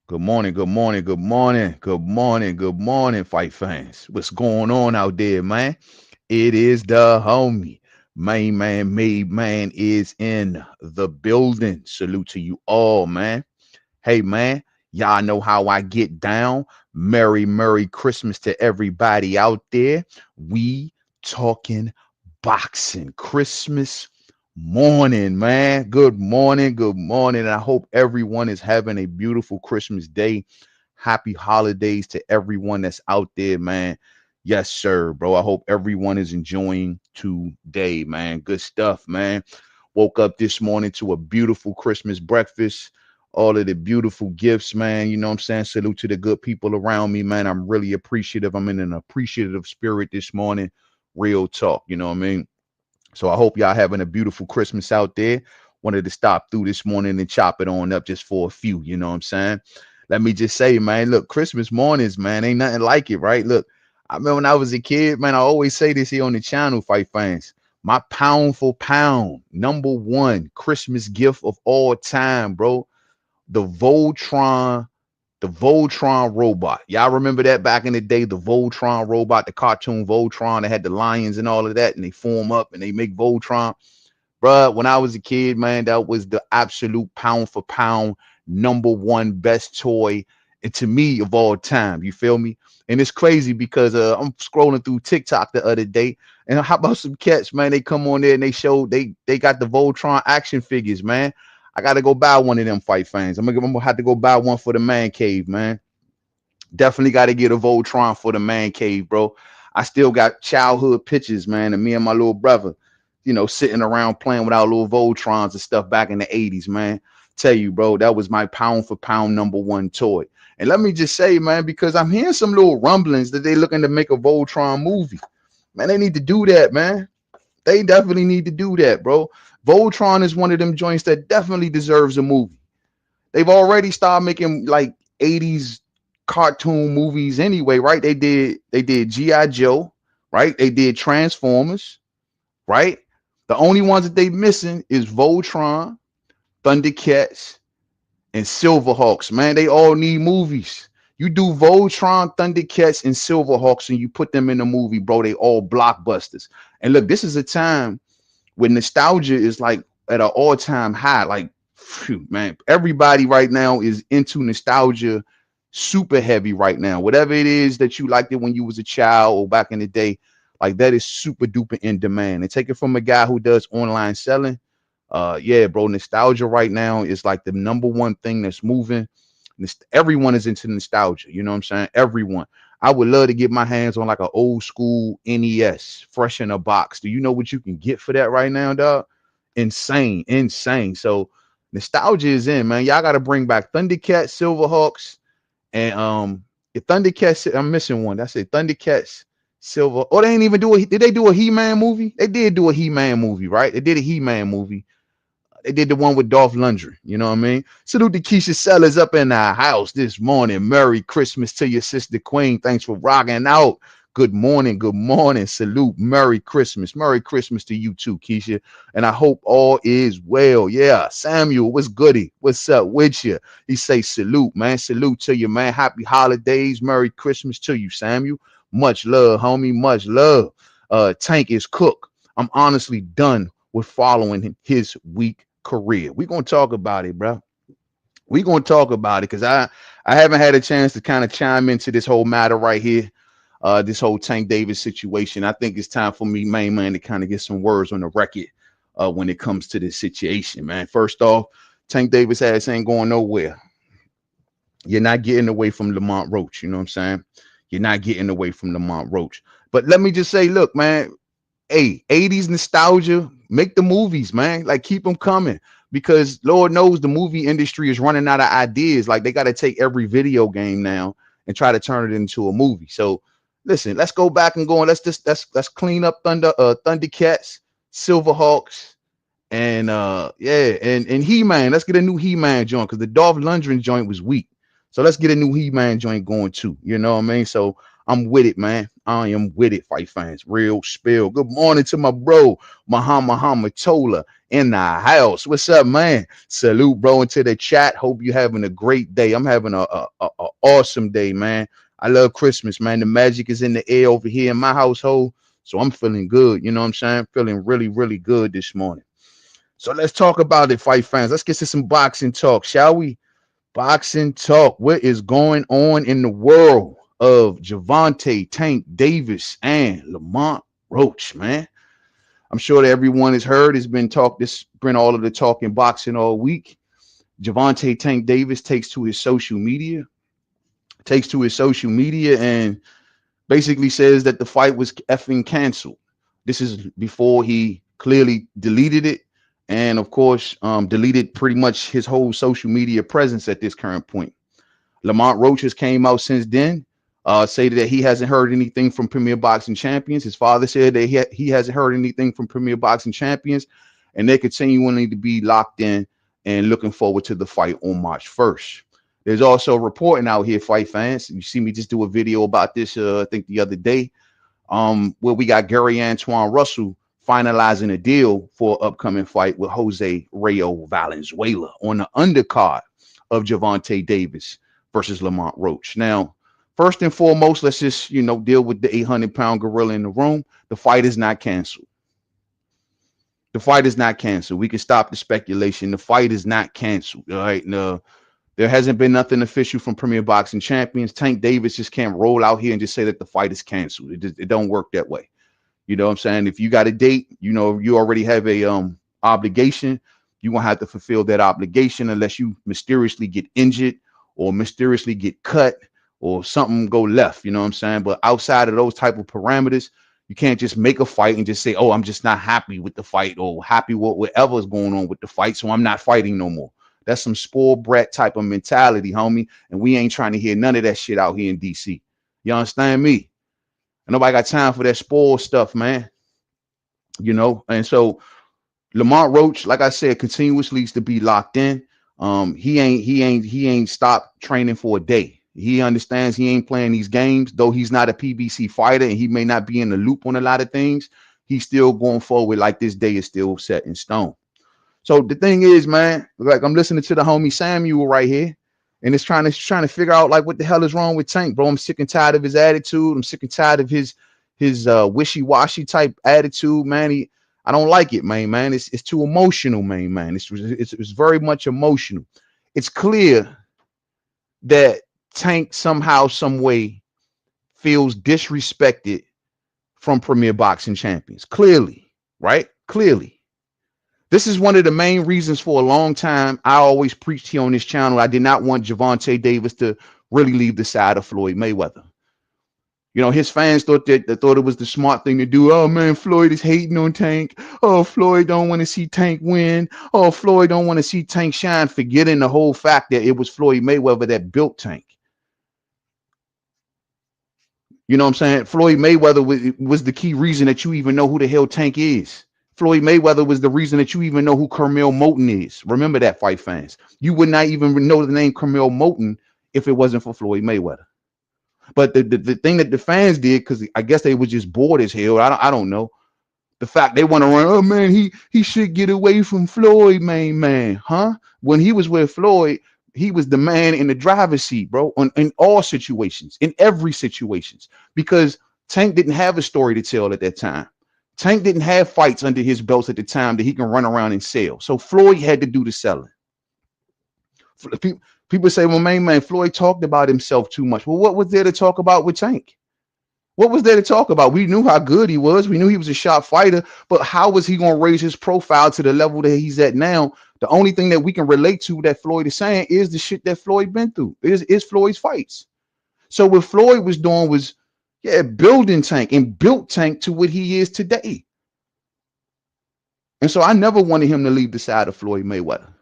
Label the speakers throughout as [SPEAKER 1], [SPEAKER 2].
[SPEAKER 1] Good morning, good morning, good morning, good morning, good morning, fight fans. What's going on out there, man? It is the homie. Mademan is in the building. Salute to you all, man. Hey, man, y'all know how I get down. Merry Christmas to everybody out there. We talking boxing. Christmas morning, man. Good morning. Good morning. And I hope everyone is having a beautiful Christmas day. Happy holidays to everyone that's out there, man. Yes, sir, bro. I hope everyone is enjoying today, man. Good stuff, man. Woke up this morning to a beautiful Christmas breakfast, all of the beautiful gifts, man. You know what I'm saying? Salute to the good people around me, man. I'm really appreciative. I'm in an appreciative spirit this morning. Real talk, you know what I mean? So I hope y'all having a beautiful Christmas out there. Wanted to stop through this morning and chop it on up just for a few, you know what I'm saying? Let me just say, man, look, Christmas mornings, man, ain't nothing like it, right? Look, I remember when I was a kid, man, I always say this here on the channel, fight fans. My pound for pound, number one Christmas gift of all time, bro. The Voltron robot. Y'all remember that back in the day, the Voltron robot, the cartoon Voltron that had the lions and all of that, and they form up and they make Voltron. Bruh, when I was a kid, man, that was the absolute pound for pound number one best toy, and to me of all time. You feel me? And it's crazy because I'm scrolling through TikTok the other day, and how about some cats, man? They come on there and they show they got the Voltron action figures, man. I gotta go buy one of them, fight fans. I'm gonna have to go buy one for the man cave, man. Definitely got to get a Voltron for the man cave, bro. I still got childhood pictures, man, of me and my little brother, sitting around playing with our little Voltrons and stuff back in the 80s, man. Tell you, bro, that was my pound for pound number one toy. And let me just say, man, because I'm hearing some little rumblings that they looking to make a Voltron movie. Man, they need to do that, man. They definitely need to do that, bro. Voltron is one of them joints that definitely deserves a movie. They've already started making like 80s cartoon movies anyway, right? They did G.I. Joe, right? They did Transformers, right? The only ones that they missing is Voltron, Thundercats, and Silverhawks. Man, they all need movies. You do Voltron, Thundercats, and Silverhawks, and you put them in a movie, bro. They all blockbusters. And look, this is a time when nostalgia is like at an all-time high. Like, phew, man, everybody right now is into nostalgia super heavy right now. Whatever it is that you liked it when you was a child or back in the day, like that is super duper in demand. And take it from a guy who does online selling. Yeah, bro, nostalgia right now is like the number one thing that's moving. Everyone is into nostalgia. You know what I'm saying? Everyone. I would love to get my hands on like an old school NES, fresh in a box. Do you know what you can get for that right now, dog? Insane, insane. So nostalgia is in, man. Y'all got to bring back Thundercats, Silverhawks, and the Thundercats. I'm missing one. That's it. Thundercats, Silver. Oh, they ain't even do a. Did they do a He-Man movie? They did do a He-Man movie, right? They did a He-Man movie. They did the one with Dolph Lundgren. You know what I mean? Salute to Keisha Sellers up in our house this morning. Merry Christmas to your sister Queen. Thanks for rocking out. Good morning. Good morning. Salute. Merry Christmas. Merry Christmas to you too, Keisha. And I hope all is well. Yeah. Samuel, what's goody? What's up with you? He say salute, man. Salute to you, man. Happy holidays. Merry Christmas to you, Samuel. Much love, homie. Much love. Tank is cook. I'm honestly done with following his week career. We're gonna talk about it, bro. We're gonna talk about it because I haven't had a chance to kind of chime into this whole matter right here. This whole Tank Davis situation. I think it's time for me, main man, to kind of get some words on the record when it comes to this situation, man. First off, Tank Davis ass ain't going nowhere. You're not getting away from Lamont Roach. You know what I'm saying? You're not getting away from Lamont Roach. But let me just say, look, man, hey, 80s nostalgia, make the movies, man. Like keep them coming because Lord knows the movie industry is running out of ideas. Like they got to take every video game now and try to turn it into a movie. So listen, let's go back and go and let's clean up Thundercats, Silverhawks, and and He-Man. Let's get a new He-Man joint because the Dolph Lundgren joint was weak. So let's get a new He-Man joint going too. You know what I mean? So I'm with it, man. I am with it, fight fans. Real spill. Good morning to my bro, Muhammad Tola in the house. What's up, man? Salute, bro, into the chat. Hope you having a great day. I'm having a awesome day, man. I love Christmas, man. The magic is in the air over here in my household. So I'm feeling good. You know what I'm saying? Feeling really, really good this morning. So let's talk about it, fight fans. Let's get to some boxing talk, shall we? Boxing talk. What is going on in the world of Gervonta, Tank Davis, and Lamont Roach, man? I'm sure that everyone has heard. It's been talked. This been all of the talk in boxing all week. Gervonta Tank Davis takes to his social media, and basically says that the fight was effing canceled. This is before he clearly deleted it, and of course, deleted pretty much his whole social media presence at this current point. Lamont Roach has came out since then, say that he hasn't heard anything from Premier Boxing Champions. His father said that he hasn't heard anything from Premier Boxing Champions, and they're continuing to be locked in and looking forward to the fight on March 1st. There's also reporting out here, fight fans. You see me just do a video about this, I think the other day, where we got Gary Antoine Russell finalizing a deal for an upcoming fight with Jose Rayo Valenzuela on the undercard of Gervonta Davis versus Lamont Roach. Now, first and foremost, let's just, deal with the 800-pound gorilla in the room. The fight is not canceled. The fight is not canceled. We can stop the speculation. The fight is not canceled. All right. No, there hasn't been nothing official from Premier Boxing Champions. Tank Davis just can't roll out here and just say that the fight is canceled. It don't work that way. You know what I'm saying? If you got a date, you already have a obligation. You won't have to fulfill that obligation unless you mysteriously get injured or mysteriously get cut or something go left. You know what I'm saying? But outside of those type of parameters, you can't just make a fight and just say, oh, I'm just not happy with the fight or happy with whatever's going on with the fight, so I'm not fighting no more. That's some spoiled brat type of mentality, homie. And we ain't trying to hear none of that shit out here in DC. You understand me? And nobody got time for that spoiled stuff, man. And so Lamont Roach, like I said, continuously needs to be locked in. He ain't stopped training for a day. He understands he ain't playing these games, though he's not a PBC fighter and he may not be in the loop on a lot of things. He's still going forward like this day is still set in stone. So the thing is, man, like I'm listening to the homie Samuel right here, and it's trying to figure out like what the hell is wrong with Tank, bro. I'm sick and tired of his attitude. I'm sick and tired of his wishy-washy type attitude, man. I don't like it, man. It's too emotional, man. It's very much emotional. It's clear that Tank somehow, some way feels disrespected from Premier Boxing Champions. Clearly, right? Clearly. This is one of the main reasons for a long time I always preached here on this channel. I did not want Gervonta Davis to really leave the side of Floyd Mayweather. His fans thought it was the smart thing to do. Oh man, Floyd is hating on Tank. Oh, Floyd don't want to see Tank win. Oh, Floyd don't want to see Tank shine, forgetting the whole fact that it was Floyd Mayweather that built Tank. You know what I'm saying? Floyd Mayweather was the key reason that you even know who the hell Tank is. Floyd Mayweather was the reason that you even know who Carmel Moulton is. Remember that, fight fans. You would not even know the name Carmel Moulton if it wasn't for Floyd Mayweather. But the thing that the fans did, because I guess they were just bored as hell. I don't know. The fact they want to run, oh man, he should get away from Floyd, man. Huh? When he was with Floyd, he was the man in the driver's seat, bro, in all situations, in every situations, because Tank didn't have a story to tell at that time. Tank didn't have fights under his belts at the time that he can run around and sell. So Floyd had to do the selling. People say, well, man, Floyd talked about himself too much. Well, what was there to talk about with Tank? What was there to talk about? We knew how good he was. We knew he was a sharp fighter, but how was he going to raise his profile to the level that he's at now? The only thing that we can relate to that Floyd is saying is the shit that Floyd been through, is Floyd's fights. So what Floyd was doing was, building Tank and built Tank to what he is today. And so I never wanted him to leave the side of Floyd Mayweather.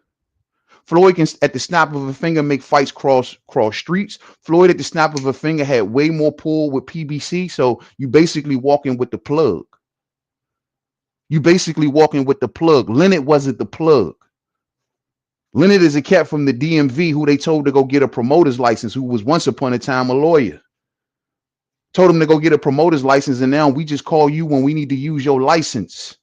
[SPEAKER 1] Floyd can, at the snap of a finger, make fights cross streets. Floyd, at the snap of a finger, had way more pull with PBC. So you basically walking with the plug. Leonard wasn't the plug. Leonard is a cat from the DMV who they told to go get a promoter's license, who was once upon a time a lawyer. Told him to go get a promoter's license, and now we just call you when we need to use your license.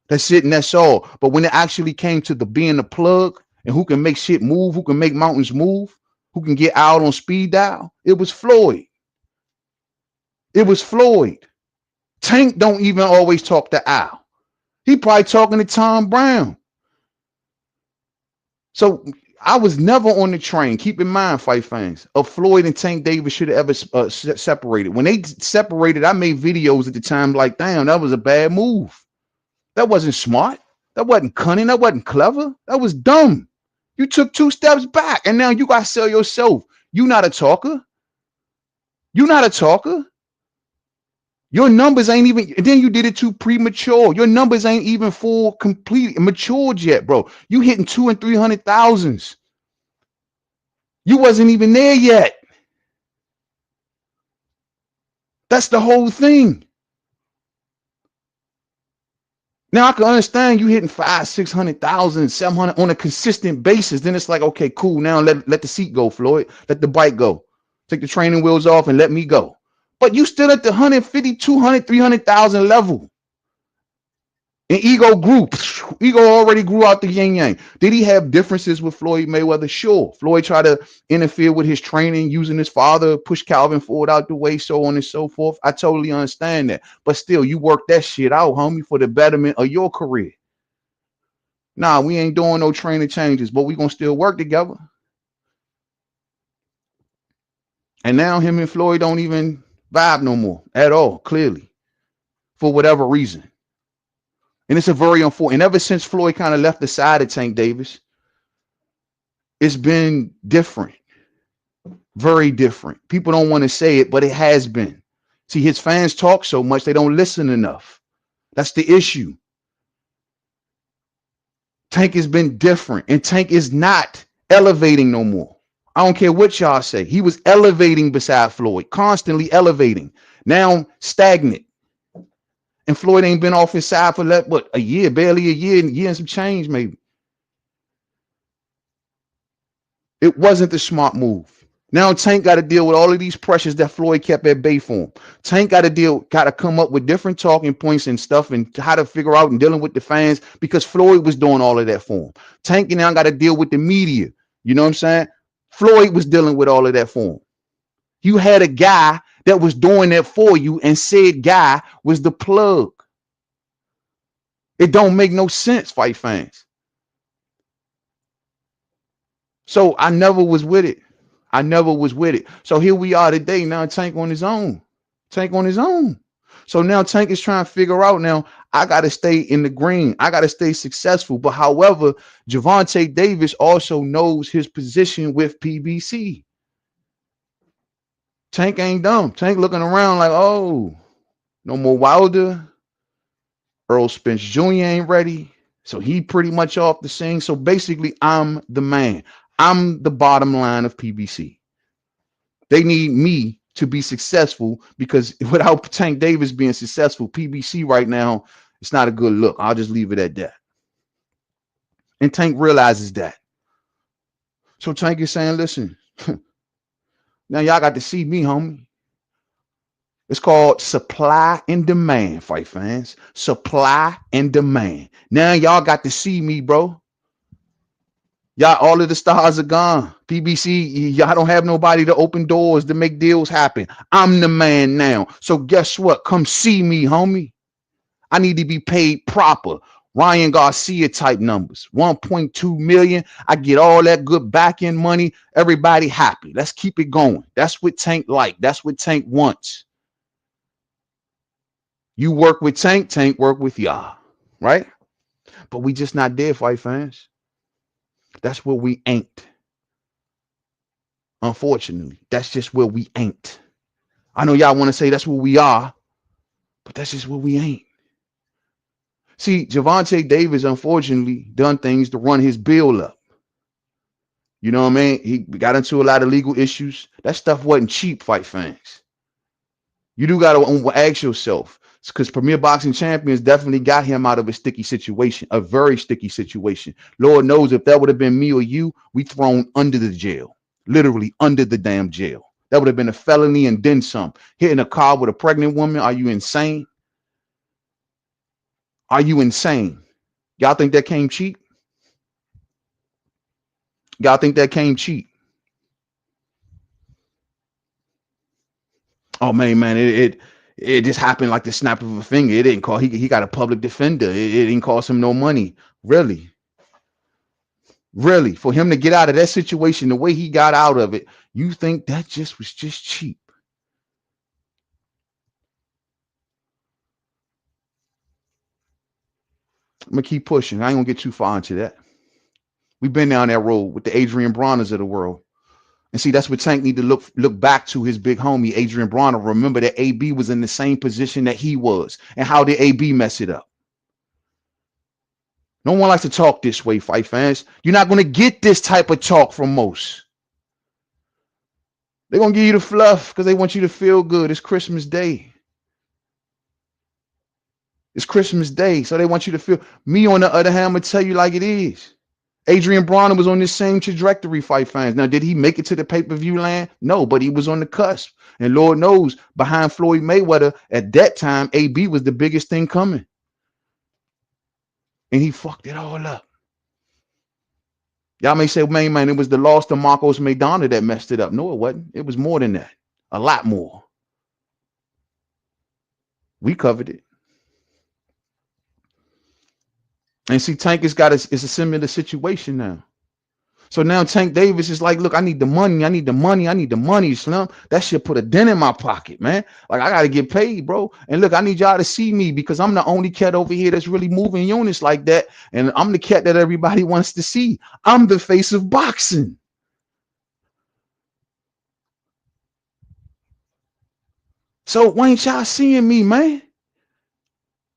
[SPEAKER 1] That's it, and that's all. But when it actually came to the being the plug and who can make shit move, who can make mountains move, who can get out on speed dial, it was Floyd. It was Floyd. Tank don't even always talk to Al. He probably talking to Tom Brown. So I was never on the train. Keep in mind, fight fans, of Floyd and Tank Davis should have ever separated. When they separated, I made videos at the time like, damn, that was a bad move. That wasn't smart. That wasn't cunning. That wasn't clever. That was dumb. You took 2 steps back, and now you got to sell yourself. You not a talker. You not a talker. Your numbers ain't even, and then you did it too premature. Your numbers ain't even full, complete, matured yet, bro. You hitting 200,000 and 300,000s. You wasn't even there yet. That's the whole thing. Now I can understand you hitting 500,000, 600,000, 700 on a consistent basis. Then it's like, okay, cool. Now let the seat go, Floyd. Let the bike go. Take the training wheels off and let me go. But you still at the 150, 200, 300,000 level. And ego grew. Ego already grew out the yin yang. Did he have differences with Floyd Mayweather? Sure. Floyd tried to interfere with his training, using his father, push Calvin Ford out the way, so on and so forth. I totally understand that. But still, you work that shit out, homie, for the betterment of your career. Nah, we ain't doing no training changes, but we gonna still work together. And now him and Floyd don't even vibe no more at all, clearly, for whatever reason. And it's a very unfortunate. And ever since Floyd kind of left the side of Tank Davis, it's been different. Very different. People don't want to say it, but it has been. See, his fans talk so much, they don't listen enough. That's the issue. Tank has been different, and Tank is not elevating no more. I don't care what y'all say. He was elevating beside Floyd, constantly elevating. Now stagnant. And Floyd ain't been off his side for what, a year, barely a year and some change, maybe. It wasn't the smart move. Now Tank got to deal with all of these pressures that Floyd kept at bay for him. Tank got to come up with different talking points and stuff and how to figure out and dealing with the fans, because Floyd was doing all of that for him. Tank now got to deal with the media. You know what I'm saying? Floyd was dealing with all of that for him. You had a guy that was doing that for you, and said guy was the plug. It don't make no sense, fight fans. So I never was with it. I never was with it. So here we are today. Now Tank on his own. Tank on his own. So now Tank is trying to figure out, now I got to stay in the green. I got to stay successful. But however, Gervonta Davis also knows his position with PBC. Tank ain't dumb. Tank looking around like, oh, no more Wilder. Earl Spence Jr. ain't ready. So he pretty much off the scene. So basically, I'm the man. I'm the bottom line of PBC. They need me to be successful, because without Tank Davis being successful, PBC right now, it's not a good look. I'll just leave it at that. And Tank realizes that. So Tank is saying, listen, now y'all got to see me, homie. It's called supply and demand, fight fans. Supply and demand. Now y'all got to see me, bro. Y'all, all of the stars are gone. PBC, y'all don't have nobody to open doors to make deals happen. I'm the man now. So guess what? Come see me, homie. I need to be paid proper. Ryan Garcia type numbers. 1.2 million. I get all that good back end money. Everybody happy. Let's keep it going. That's what Tank like. That's what Tank wants. You work with Tank, Tank work with y'all, right? But we just not there, fight fans. That's where we ain't. Unfortunately, that's just where we ain't. I know y'all want to say that's where we are, but that's just where we ain't. See, Gervonta Davis, unfortunately, done things to run his bill up. You know what I mean? He got into a lot of legal issues. That stuff wasn't cheap, fight fans. You do got to ask yourself, because Premier Boxing Champions definitely got him out of a sticky situation, a very sticky situation. Lord knows if that would have been me or you, we thrown under the jail, literally under the damn jail. That would have been a felony and then some. Hitting a car with a pregnant woman. Are you insane? Are you insane? Y'all think that came cheap? Y'all think that came cheap? Oh man, it just happened like the snap of a finger. It didn't call. He got a public defender. It didn't cost him no money. Really, really, for him to get out of that situation the way he got out of it, you think that just was just cheap? I'm gonna keep pushing. I ain't gonna get too far into that. We've been down that road with the Adrian Broners of the world. And see, that's what Tank need to look back to his big homie, Adrian Bronner. Remember that AB was in the same position that he was. And how did AB mess it up? No one likes to talk this way, fight fans. You're not going to get this type of talk from most. They're going to give you the fluff because they want you to feel good. It's Christmas Day. It's Christmas Day, so they want you to feel. Me, on the other hand, I'm going to tell you like it is. Adrian Bronner was on this same trajectory, fight fans. Now, did he make it to the pay-per-view land? No, but he was on the cusp. And Lord knows, behind Floyd Mayweather, at that time, AB was the biggest thing coming. And he fucked it all up. Y'all may say, man, it was the loss to Marcos Maidana that messed it up. No, it wasn't. It was more than that. A lot more. We covered it. And see, Tank has got it's a similar situation now. So now Tank Davis is like, look, I need the money. I need the money. I need the money, Slim. That shit put a dent in my pocket, man. Like, I got to get paid, bro. And look, I need y'all to see me because I'm the only cat over here that's really moving units like that. And I'm the cat that everybody wants to see. I'm the face of boxing. So why ain't y'all seeing me, man?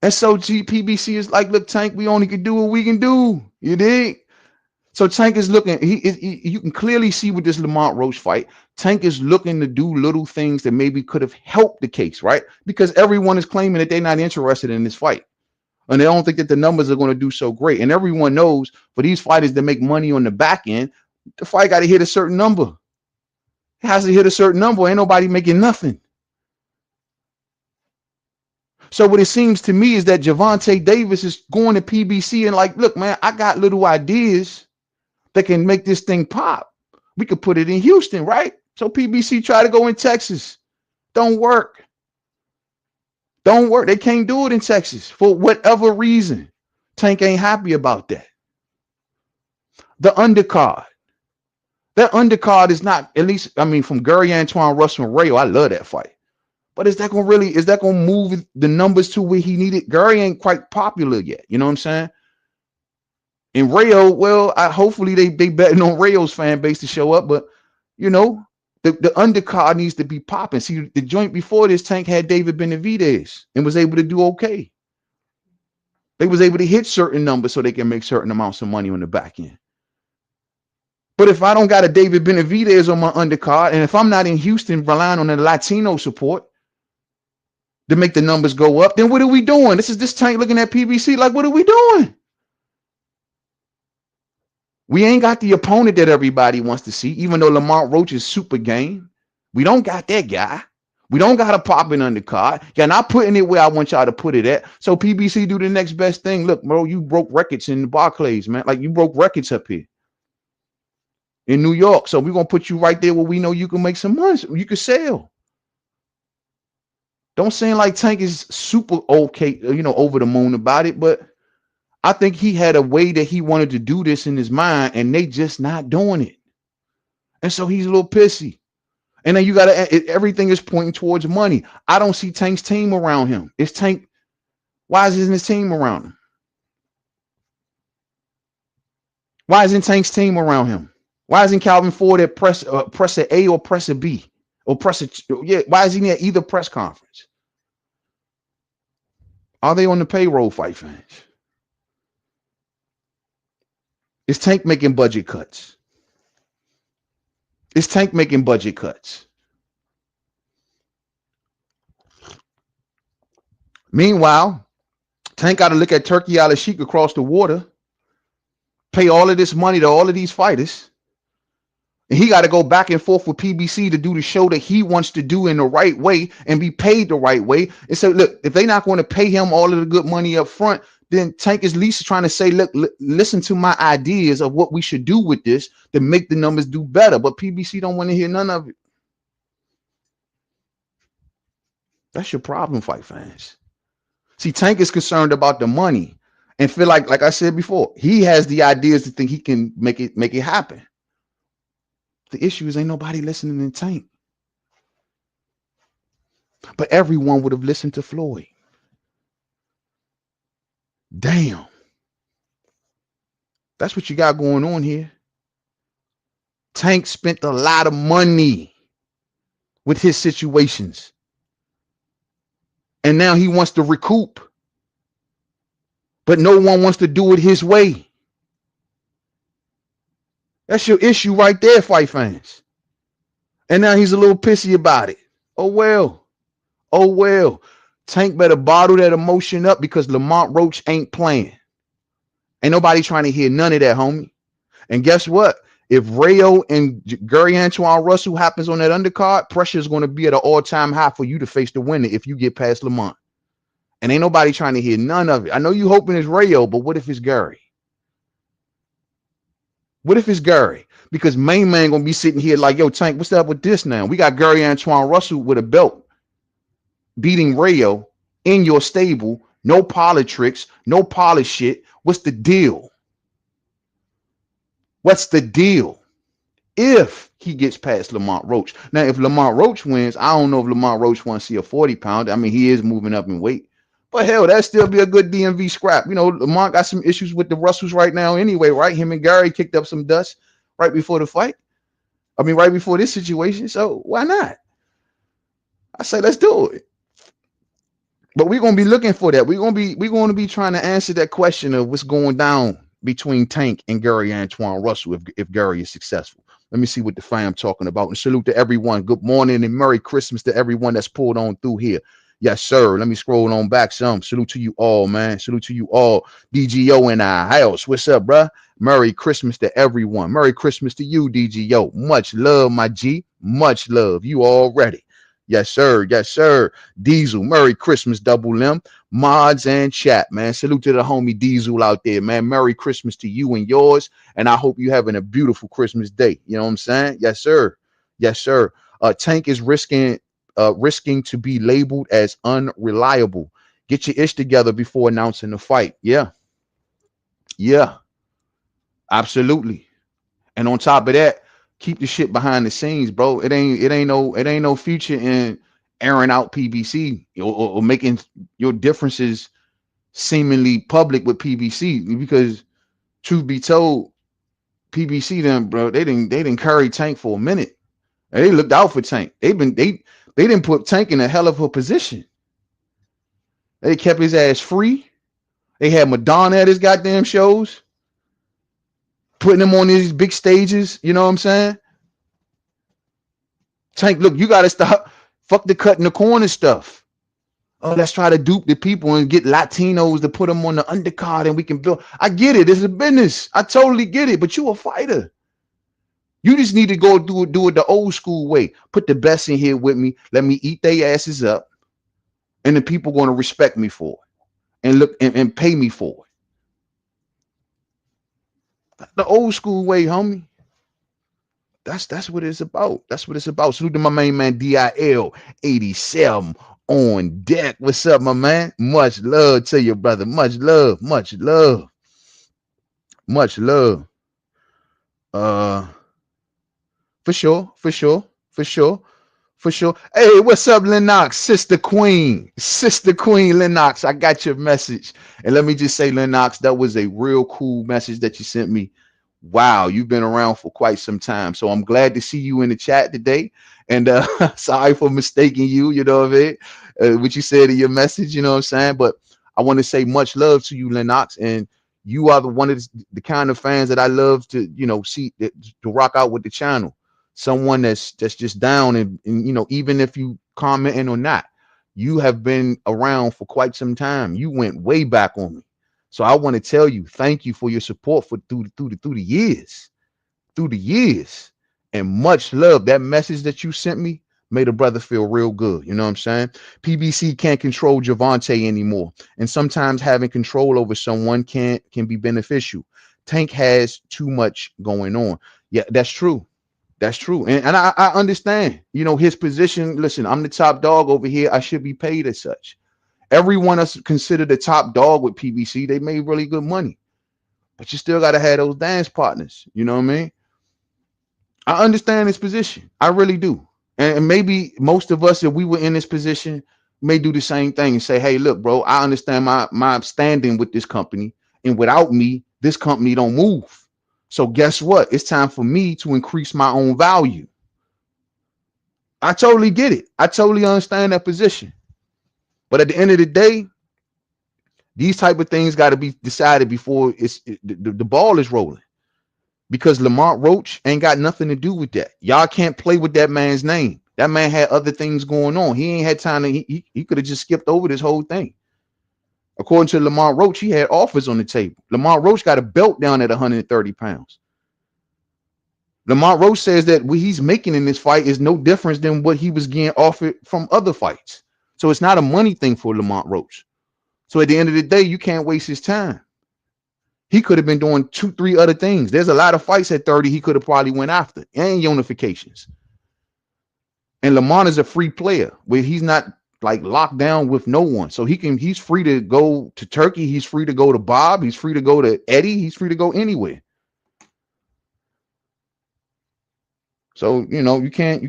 [SPEAKER 1] And so GPBC is like, look, Tank, we only can do what we can do. You dig? So Tank is looking, you can clearly see with this Lamont Roach fight, Tank is looking to do little things that maybe could have helped the case, right? Because everyone is claiming that they're not interested in this fight. And they don't think that the numbers are going to do so great. And everyone knows for these fighters that make money on the back end, the fight got to hit a certain number. It has to hit a certain number. Ain't nobody making nothing. So what it seems to me is that Gervonta Davis is going to PBC and like, look, man, I got little ideas that can make this thing pop. We could put it in Houston, right? So PBC try to go in Texas. Don't work. Don't work. They can't do it in Texas for whatever reason. Tank ain't happy about that. The undercard. That undercard is not, at least, I mean, from Gary Antoine Russell and Rayo, I love that fight. But is that gonna move the numbers to where he needed? Gary ain't quite popular yet. You know what I'm saying? And Rayo, well, hopefully they betting on Rayo's fan base to show up, but you know, the undercard needs to be popping. See, the joint before this, Tank had David Benavidez and was able to do okay. They was able to hit certain numbers so they can make certain amounts of money on the back end. But if I don't got a David Benavidez on my undercard, and if I'm not in Houston relying on the Latino support to make the numbers go up, then what are we doing? This Tank looking at PBC like, what are we doing? We ain't got the opponent that everybody wants to see, even though Lamont Roach is super game. We don't got that guy. We don't got a popping undercard. You're not putting it where I want y'all to put it at. So PBC do the next best thing. Look, bro, you broke records in the Barclays, man. Like, you broke records up here in New York. So we're going to put you right there where we know you can make some money. You can sell. Don't seem like Tank is super okay, over the moon about it, but I think he had a way that he wanted to do this in his mind, and they just not doing it. And so he's a little pissy. And then you got to, everything is pointing towards money. I don't see Tank's team around him. It's Tank. Why isn't his team around him? Why isn't Tank's team around him? Why isn't Calvin Ford at presser A or presser B? Or presser, yeah, why is he at either press conference? Are they on the payroll, fight fans? Is Tank making budget cuts? Is Tank making budget cuts? Meanwhile, Tank got to look at Turkey Al-Sheikh across the water, pay all of this money to all of these fighters, And he got to go back and forth with PBC to do the show that he wants to do in the right way and be paid the right way. And so, look, if they're not going to pay him all of the good money up front, then Tank is at least trying to say, look, listen to my ideas of what we should do with this to make the numbers do better. But PBC don't want to hear none of it. That's your problem, fight fans. See, Tank is concerned about the money and feel like I said before, he has the ideas to think he can make it happen. The issue is ain't nobody listening to Tank. But everyone would have listened to Floyd. Damn. That's what you got going on here. Tank spent a lot of money with his situations. And now he wants to recoup. But no one wants to do it his way. That's your issue right there, fight fans. And now he's a little pissy about it. Oh, well. Oh, well. Tank better bottle that emotion up because Lamont Roach ain't playing. Ain't nobody trying to hear none of that, homie. And guess what? If Rayo and Gary Antoine Russell happens on that undercard, pressure is going to be at an all-time high for you to face the winner if you get past Lamont. And ain't nobody trying to hear none of it. I know you hoping it's Rayo, but what if it's Gary? What if it's Gary? Because Mainman going to be sitting here like, yo, Tank, what's up with this now? We got Gary Antoine Russell with a belt beating Rayo in your stable. No politics, no polish shit. What's the deal? What's the deal? If he gets past Lamont Roach. Now, if Lamont Roach wins, I don't know if Lamont Roach wants to see a 40-pounder. I mean, he is moving up in weight. But hell, that'd still be a good DMV scrap. You know, Lamont got some issues with the Russells right now anyway, right? Him and Gary kicked up some dust right before the fight. I mean, right before this situation. So why not? I say let's do it. But we're gonna be looking for that. We're gonna be trying to answer that question of what's going down between Tank and Gary Antoine Russell if Gary is successful. Let me see what the fam talking about. And salute to everyone. Good morning and Merry Christmas to everyone that's pulled on through here. Yes, sir. Let me scroll on back some. Salute to you all, man. Salute to you all. DGO in our house. What's up, bruh? Merry Christmas to everyone. Merry Christmas to you, DGO. Much love, my G. Much love. You already. Yes, sir. Yes, sir. Diesel. Merry Christmas, Double M. Mods and chat, man. Salute to the homie Diesel out there, man. Merry Christmas to you and yours. And I hope you having a beautiful Christmas day. You know what I'm saying? Yes, sir. Yes, sir. Tank is risking to be labeled as unreliable. Get your ish together before announcing the fight. Yeah. Yeah. Absolutely. And on top of that, keep the shit behind the scenes, bro. It ain't no future in airing out PBC or making your differences seemingly public with PBC, because truth be told, PBC them, bro, they didn't carry Tank for a minute. And they looked out for Tank. They didn't put Tank in a hell of a position. They kept his ass free. They had Madonna at his goddamn shows, putting him on these big stages. You know what I'm saying? Tank, look, you got to stop. Fuck the cut in the corner stuff. Oh, let's try to dupe the people and get Latinos to put them on the undercard and we can build. I get it. It's a business. I totally get it. But you a fighter. You just need to go do it the old school way. Put the best in here with me. Let me eat their asses up. And the people going to respect me for it. And look and pay me for it. The old school way, homie. That's what it's about. That's what it's about. Salute to my main man DIL 87 on deck. What's up, my man? Much love to you, brother. Much love. Much love. Much love. For sure. For sure. For sure. For sure. Hey, what's up, Lennox? Sister Queen Lennox. I got your message. And let me just say, Lennox, that was a real cool message that you sent me. Wow, you've been around for quite some time. So I'm glad to see you in the chat today. And sorry for mistaking you, you know what I mean? What you said in your message, you know what I'm saying? But I want to say much love to you, Lennox. And you are one of the kind of fans that I love to, you know, see to rock out with the channel. Someone that's just down and you know, even if you commenting or not, you have been around for quite some time. You went way back on me. So I want to tell you, thank you for your support through the years. And much love. That message that you sent me made a brother feel real good. You know what I'm saying? PBC can't control Gervonta anymore. And sometimes having control over someone can be beneficial. Tank has too much going on. Yeah, that's true. That's true. And I understand, you know, his position. Listen, I'm the top dog over here. I should be paid as such. Everyone else considered the top dog with PBC. They made really good money. But you still got to have those dance partners. You know what I mean? I understand his position. I really do. And maybe most of us, if we were in this position, may do the same thing and say, hey, look, bro, I understand my standing with this company. And without me, this company don't move. So guess what? It's time for me to increase my own value. I totally get it. I totally understand that position. But at the end of the day, these type of things got to be decided before the ball is rolling. Because Lamont Roach ain't got nothing to do with that. Y'all can't play with that man's name. That man had other things going on. He ain't had time to, he could have just skipped over this whole thing. According to Lamont Roach, he had offers on the table. Lamont Roach got a belt down at 130 pounds. Lamont Roach says that what he's making in this fight is no difference than what he was getting offered from other fights. So it's not a money thing for Lamont Roach. So at the end of the day, you can't waste his time. He could have been doing 2-3 other things. There's a lot of fights at 30 he could have probably went after and unifications. And Lamont is a free player where he's not like locked down with no one. So he's free to go to Turkey. He's free to go to Bob. He's free to go to Eddie. He's free to go anywhere. So, you know, you can't,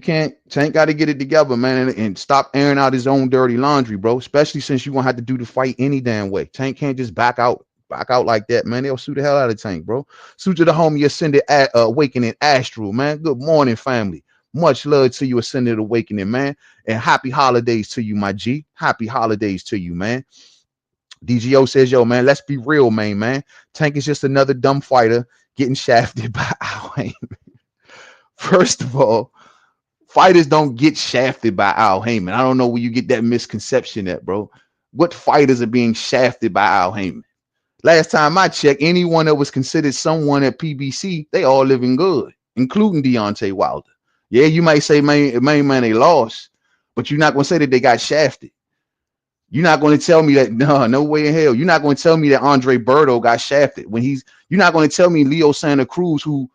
[SPEAKER 1] Tank got to get it together, man, and stop airing out his own dirty laundry, bro, especially since you're going to have to do the fight any damn way. Tank can't just back out like that, man. They'll sue the hell out of Tank, bro. Sue to the homie Ascended Awakening Astral, man. Good morning, family. Much love to you, Ascended Awakening, man. And happy holidays to you, my G. Happy holidays to you, man. DGO says, yo, man, let's be real, man. Tank is just another dumb fighter getting shafted by Al Heyman. First of all, fighters don't get shafted by Al Heyman. I don't know where you get that misconception at, bro. What fighters are being shafted by Al Heyman? Last time I checked, anyone that was considered someone at PBC, they all living good, including Deontay Wilder. Yeah, you might say, man, they lost, but you're not going to say that they got shafted. You're not going to tell me that, no way in hell. You're not going to tell me that Andre Berto got shafted you're not going to tell me Leo Santa Cruz, who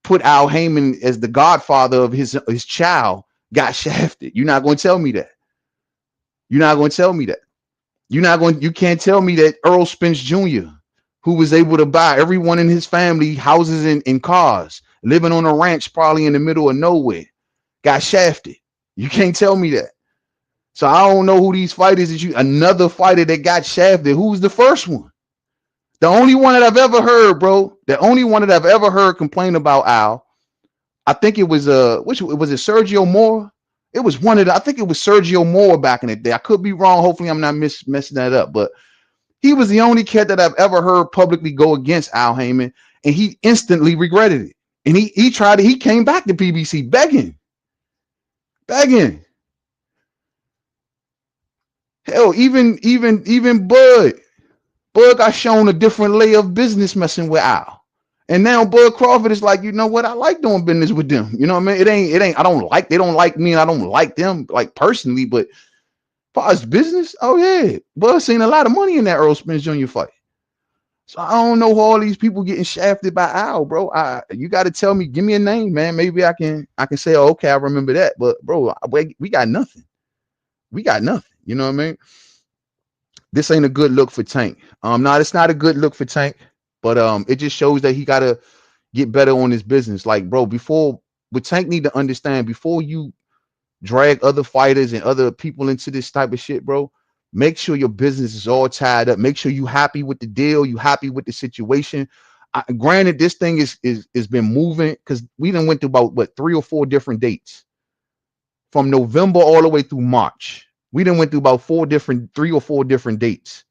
[SPEAKER 1] put Al Heyman as the godfather of his child, got shafted. You're not going to tell me that. You're not going to tell me that. You can't tell me that Earl Spence Jr., who was able to buy everyone in his family houses and cars, living on a ranch probably in the middle of nowhere, got shafted. You can't tell me that. So I don't know who these fighters is. Another fighter that got shafted. Who was the first one? The only one that I've ever heard, bro. The only one that I've ever heard complain about Al. I think it was which was it Sergio Mora? It was I think it was Sergio Mora back in the day. I could be wrong. Hopefully I'm not messing that up. But he was the only cat that I've ever heard publicly go against Al Heyman, and he instantly regretted it. And he came back to PBC begging. Hell, even Bud got shown a different layer of business messing with Al. And now Bud Crawford is like, you know what? I like doing business with them. You know what I mean? It ain't, they don't like me, and I don't like them like personally, but as far as business, oh yeah. Bud seen a lot of money in that Earl Spence Jr. fight. So I don't know who all these people getting shafted by Al, bro. You got to tell me, give me a name, man. Maybe I can say, oh, okay, I remember that. But bro, we got nothing. We got nothing. You know what I mean? This ain't a good look for Tank. No, it's not a good look for Tank, but it just shows that he gotta get better on his business. Like, bro, what Tank need to understand, before you drag other fighters and other people into this type of shit, bro, make sure your business is all tied up. Make sure you happy with the deal, you happy with the situation. Granted, this thing is been moving, because we done went through about 3 or 4 different dates from November all the way through March. We done went through about 3 or 4 different dates.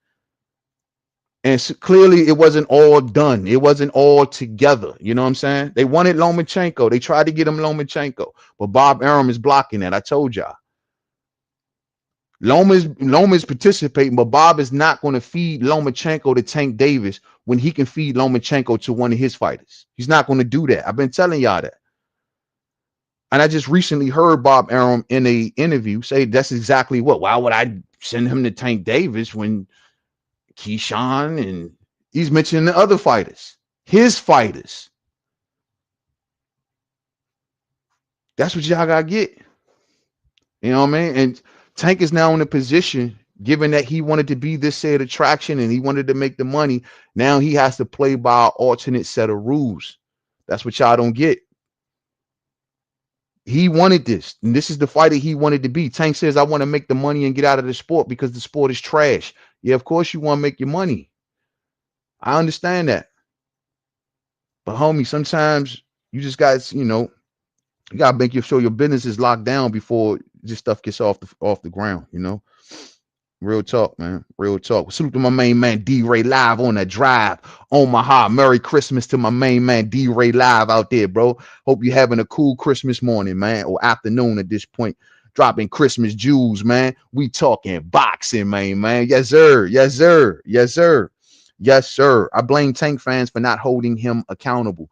[SPEAKER 1] And so clearly it wasn't all done. It wasn't all together. You know what I'm saying? They wanted Lomachenko. They tried to get him Lomachenko, but Bob Arum is blocking that. I told y'all. Loma's participating, but Bob is not going to feed Lomachenko to Tank Davis when he can feed Lomachenko to one of his fighters. He's not going to do that. I've been telling y'all that. And I just recently heard Bob Arum in a interview say that's exactly what. Why would I send him to Tank Davis when Keyshawn and he's mentioning the other fighters, his fighters. That's what y'all gotta get. You know what I mean? And Tank is now in a position, given that he wanted to be this said attraction and he wanted to make the money. Now he has to play by an alternate set of rules. That's what y'all don't get. He wanted this, and this is the fighter he wanted to be. Tank says, I want to make the money and get out of the sport because the sport is trash. Yeah, of course you want to make your money. I understand that. But homie, sometimes you just got, you gotta make sure your business is locked down before this stuff gets off the ground. Real talk, man. Real talk. Salute to my main man D Ray live on the drive. Omaha. Merry Christmas to my main man D Ray live out there, bro. Hope you're having a cool Christmas morning, man, or afternoon at this point. Dropping Christmas jewels, man. We talking boxing, man. Yes, sir. Yes, sir. Yes, sir. Yes, sir. I blame Tank fans for not holding him accountable.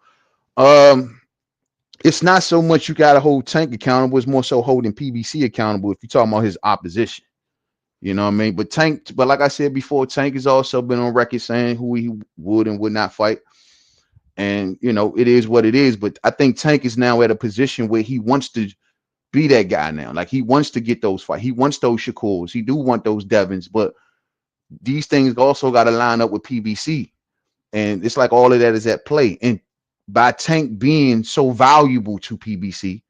[SPEAKER 1] It's not so much you gotta hold Tank accountable, it's more so holding PBC accountable if you're talking about his opposition. You know what I mean? But like I said before, Tank has also been on record saying who he would and would not fight. And it is what it is. But I think Tank is now at a position where he wants to be that guy now. Like he wants to get those fights. He wants those Shakurs. He do want those Devons. But these things also got to line up with PBC. And it's like all of that is at play. And by Tank being so valuable to PBC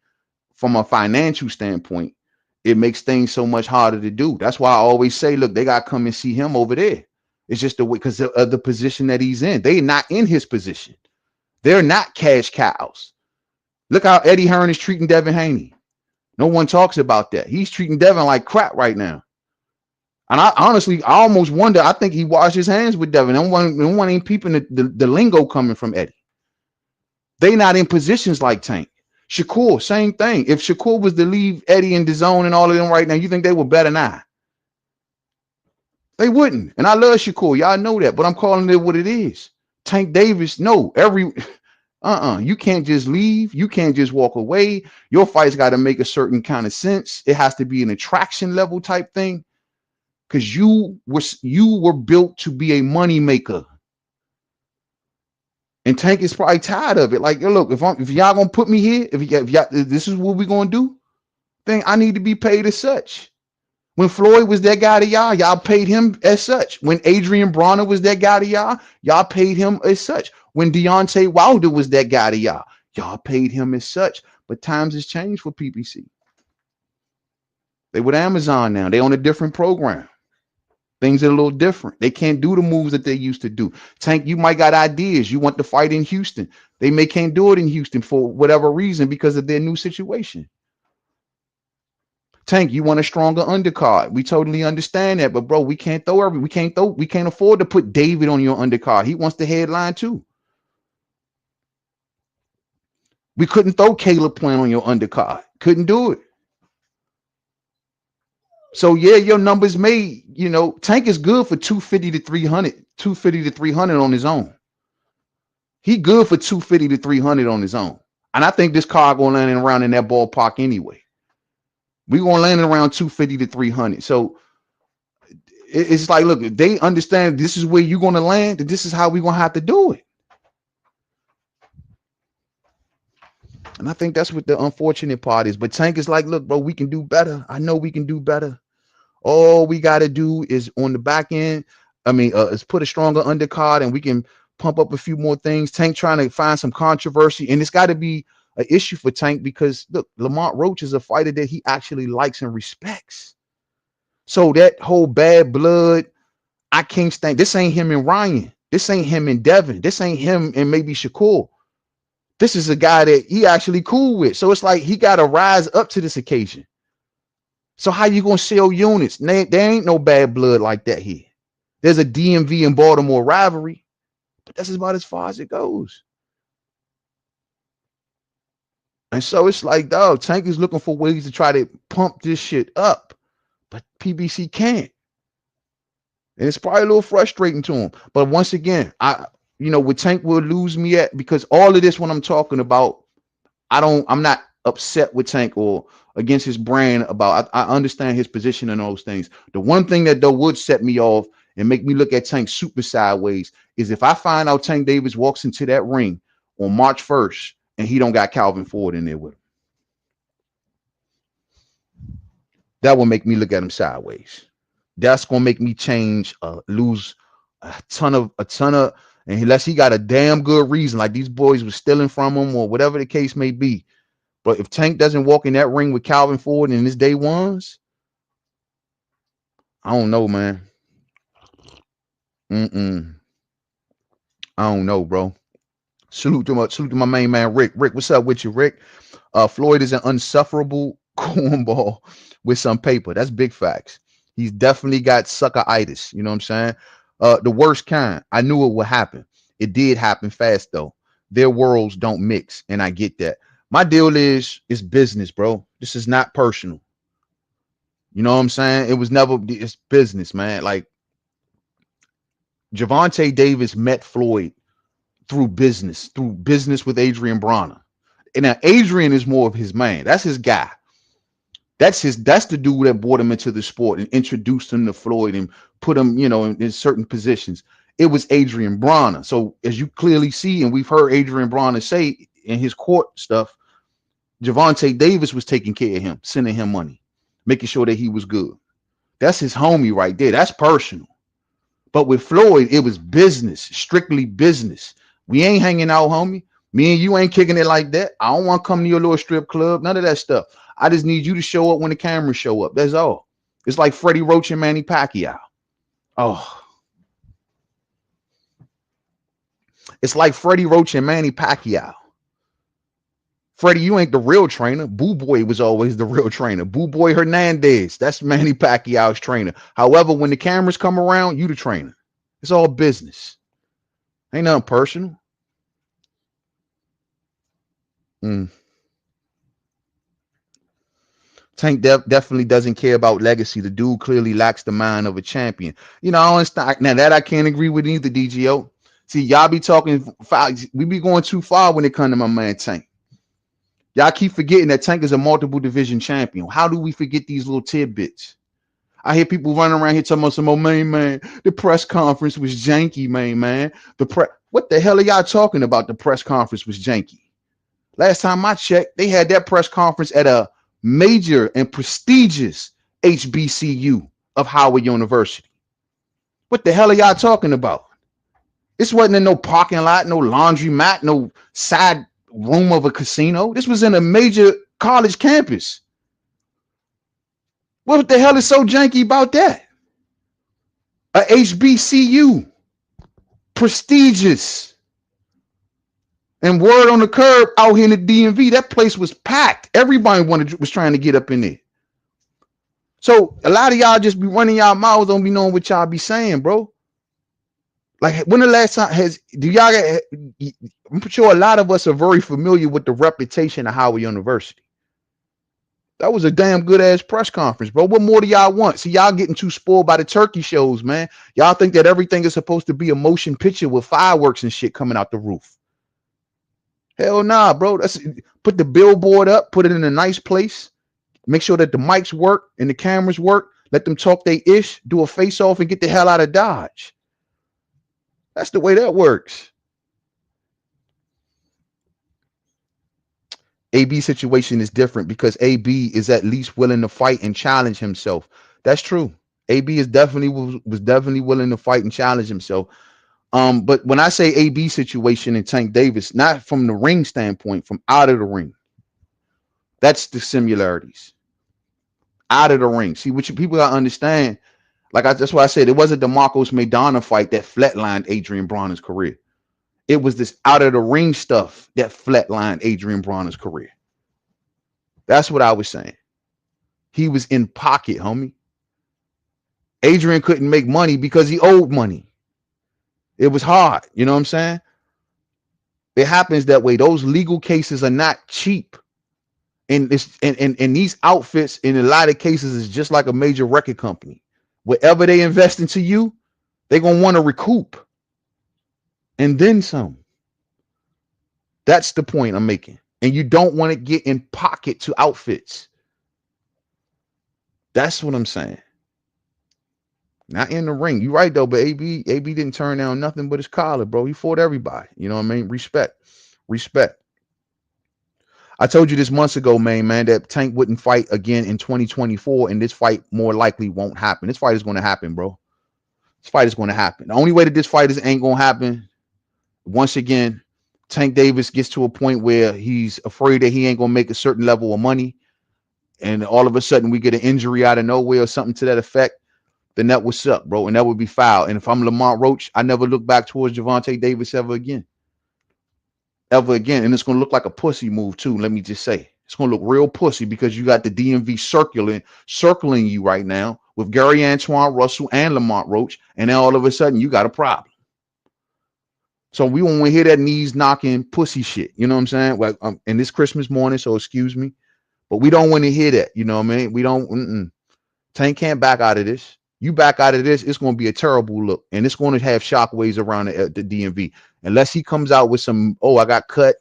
[SPEAKER 1] from a financial standpoint, it makes things so much harder to do. That's why I always say, look, they got to come and see him over there. It's just the way, because of the position that he's in. They're not in his position. They're not cash cows. Look how Eddie Hearn is treating Devin Haney. No one talks about that. He's treating Devin like crap right now. And I almost wonder, I think he washed his hands with Devin. No one ain't peeping the lingo coming from Eddie. They not in positions like Tank. Shakur, same thing. If Shakur was to leave Eddie in the zone and all of them right now, you think they were better now? They wouldn't. And I love Shakur. Y'all know that. But I'm calling it what it is. Tank Davis, no. You can't just leave. You can't just walk away. Your fight's got to make a certain kind of sense. It has to be an attraction level type thing. Because you were built to be a money maker. And Tank is probably tired of it. Like, look, if y'all gonna put me here, if y'all, this is what we're gonna do, then I need to be paid as such. When Floyd was that guy to y'all paid him as such. When Adrian Bronner was that guy to y'all paid him as such. When Deontay Wilder was that guy to y'all paid him as such. But times has changed for PPC. They with Amazon now. They on a different program. Things are a little different. They can't do the moves that they used to do. Tank, you might got ideas. You want to fight in Houston. They can't do it in Houston for whatever reason because of their new situation. Tank, you want a stronger undercard. We totally understand that, but bro, we can't afford to put David on your undercard. He wants the headline too. We couldn't throw Caleb Plant on your undercard. Couldn't do it. So yeah, your numbers may, Tank is good for 250 to 300, 250 to 300 on his own. He good for 250 to 300 on his own. And I think this car going to land around in that ballpark anyway. We're going to land around 250 to 300. So it's like, look, if they understand this is where you're going to land, this is how we're going to have to do it. And I think that's what the unfortunate part is. But Tank is like, look, bro, we can do better. I know we can do better. All we got to do is on the back end. Is put a stronger undercard and we can pump up a few more things. Tank trying to find some controversy. And it's got to be an issue for Tank because, look, Lamont Roach is a fighter that he actually likes and respects. So that whole bad blood, I can't stand. This ain't him and Ryan. This ain't him and Devin. This ain't him and maybe Shakur. This is a guy that he actually cool with. So it's like he got to rise up to this occasion. So how you going to sell units? There ain't no bad blood like that here. There's a DMV and Baltimore rivalry, but that's about as far as it goes. And so it's like, dog, Tank is looking for ways to try to pump this shit up, but PBC can't. And it's probably a little frustrating to him. But once again, what Tank will lose me at, because all of this, when I'm talking about, I'm not upset with Tank or against his brand about. I understand his position and those things. The one thing that though would set me off and make me look at Tank super sideways is if I find out Tank Davis walks into that ring on March 1st and he don't got Calvin Ford in there with him. That will make me look at him sideways. That's gonna make me change, lose a ton of, and unless he got a damn good reason, like these boys were stealing from him or whatever the case may be. But if Tank doesn't walk in that ring with Calvin Ford in his day ones, I don't know, man. Mm-mm. I don't know, bro. Salute to my main man, Rick. Rick, what's up with you, Rick? Floyd is an unsufferable cornball with some paper. That's big facts. He's definitely got suckeritis. You know what I'm saying? The worst kind. I knew it would happen. It did happen fast though. Their worlds don't mix, and I get that. My deal is it's business, bro. This is not personal. You know what I'm saying? It was never. It's business, man. Like Gervonta Davis met Floyd through business with Adrian Bronner. And now Adrian is more of his man. That's his guy. That's the dude that brought him into the sport and introduced him to Floyd and put him, in certain positions. It was Adrian Bronner. So as you clearly see, and we've heard Adrian Bronner say in his court stuff, Gervonta Davis was taking care of him, sending him money, making sure that he was good. That's his homie right there. That's personal. But with Floyd, it was business, strictly business. We ain't hanging out, homie. Me and you ain't kicking it like that. I don't want to come to your little strip club. None of that stuff. I just need you to show up when the cameras show up. That's all. It's like Freddie Roach and Manny Pacquiao. Oh. It's like Freddie Roach and Manny Pacquiao. Freddie, you ain't the real trainer. Boo Boy was always the real trainer. Boo Boy Hernandez, that's Manny Pacquiao's trainer. However, when the cameras come around, you the trainer. It's all business. Ain't nothing personal. Tank definitely doesn't care about legacy. The dude clearly lacks the mind of a champion. I understand. Now that I can't agree with either, DGO. See, y'all be talking, we be going too far when it comes to my man Tank. Y'all keep forgetting that Tank is a multiple division champion. How do we forget these little tidbits? I hear people running around here talking about some, man, the press conference was janky, man. What the hell are y'all talking about? The press conference was janky. Last time I checked, they had that press conference at a major and prestigious HBCU of Howard University. What the hell are y'all talking about? This wasn't in no parking lot, no laundromat, no side room of a casino. This was in a major college campus. What the hell is so janky about that? A HBCU, prestigious. And word on the curb out here in the DMV, that place was packed. Everybody was trying to get up in there. So a lot of y'all just be running y'all mouths, don't be knowing what y'all be saying, bro. Like when the last time I'm sure a lot of us are very familiar with the reputation of Howard University. That was a damn good ass press conference, bro. What more do y'all want? See, y'all getting too spoiled by the turkey shows, man. Y'all think that everything is supposed to be a motion picture with fireworks and shit coming out the roof. Hell nah, bro. Put the billboard up, put it in a nice place, make sure that the mics work and the cameras work. Let them talk they ish, do a face off, and get the hell out of Dodge. That's the way that works. AB situation is different because AB is at least willing to fight and challenge himself. That's true. AB is was definitely willing to fight and challenge himself. But when I say AB situation and Tank Davis, not from the ring standpoint, from out of the ring, that's the similarities. Out of the ring. See, what you people gotta understand. That's why I said it wasn't the Marcos Maidana fight that flatlined Adrian Bronner's career. It was this out of the ring stuff that flatlined Adrian Bronner's career. That's what I was saying. He was in pocket, homie. Adrian couldn't make money because he owed money. It was hard. You know what I'm saying? It happens that way. Those legal cases are not cheap. And these outfits, in a lot of cases, is just like a major record company. Whatever they invest into you, they're going to want to recoup. And then some. That's the point I'm making. And you don't want to get in pocket to outfits. That's what I'm saying. Not in the ring. You right though, but AB didn't turn down nothing but his collar, bro. He fought everybody. You know what I mean? Respect. Respect. I told you this months ago, man, that Tank wouldn't fight again in 2024, and this fight more likely won't happen. This fight is going to happen, bro. This fight is going to happen. The only way that this fight ain't going to happen, once again, Tank Davis gets to a point where he's afraid that he ain't going to make a certain level of money, and all of a sudden we get an injury out of nowhere or something to that effect, then that what's up, bro, and that would be foul. And if I'm Lamont Roach, I never look back towards Gervonta Davis ever again. Ever again. And it's going to look like a pussy move too, let me just say. It's going to look real pussy because you got the DMV circling you right now with Gary Antoine Russell and Lamont Roach, and then all of a sudden you got a problem. So we won't hear that knees knocking pussy shit. You know what I'm saying? Like in this Christmas morning, so excuse me, but we don't want to hear that. You know what I mean? We don't. Tank can't back out of this. You back out of this, it's going to be a terrible look, and it's going to have shockwaves around the DMV. Unless he comes out with some, oh, I got cut,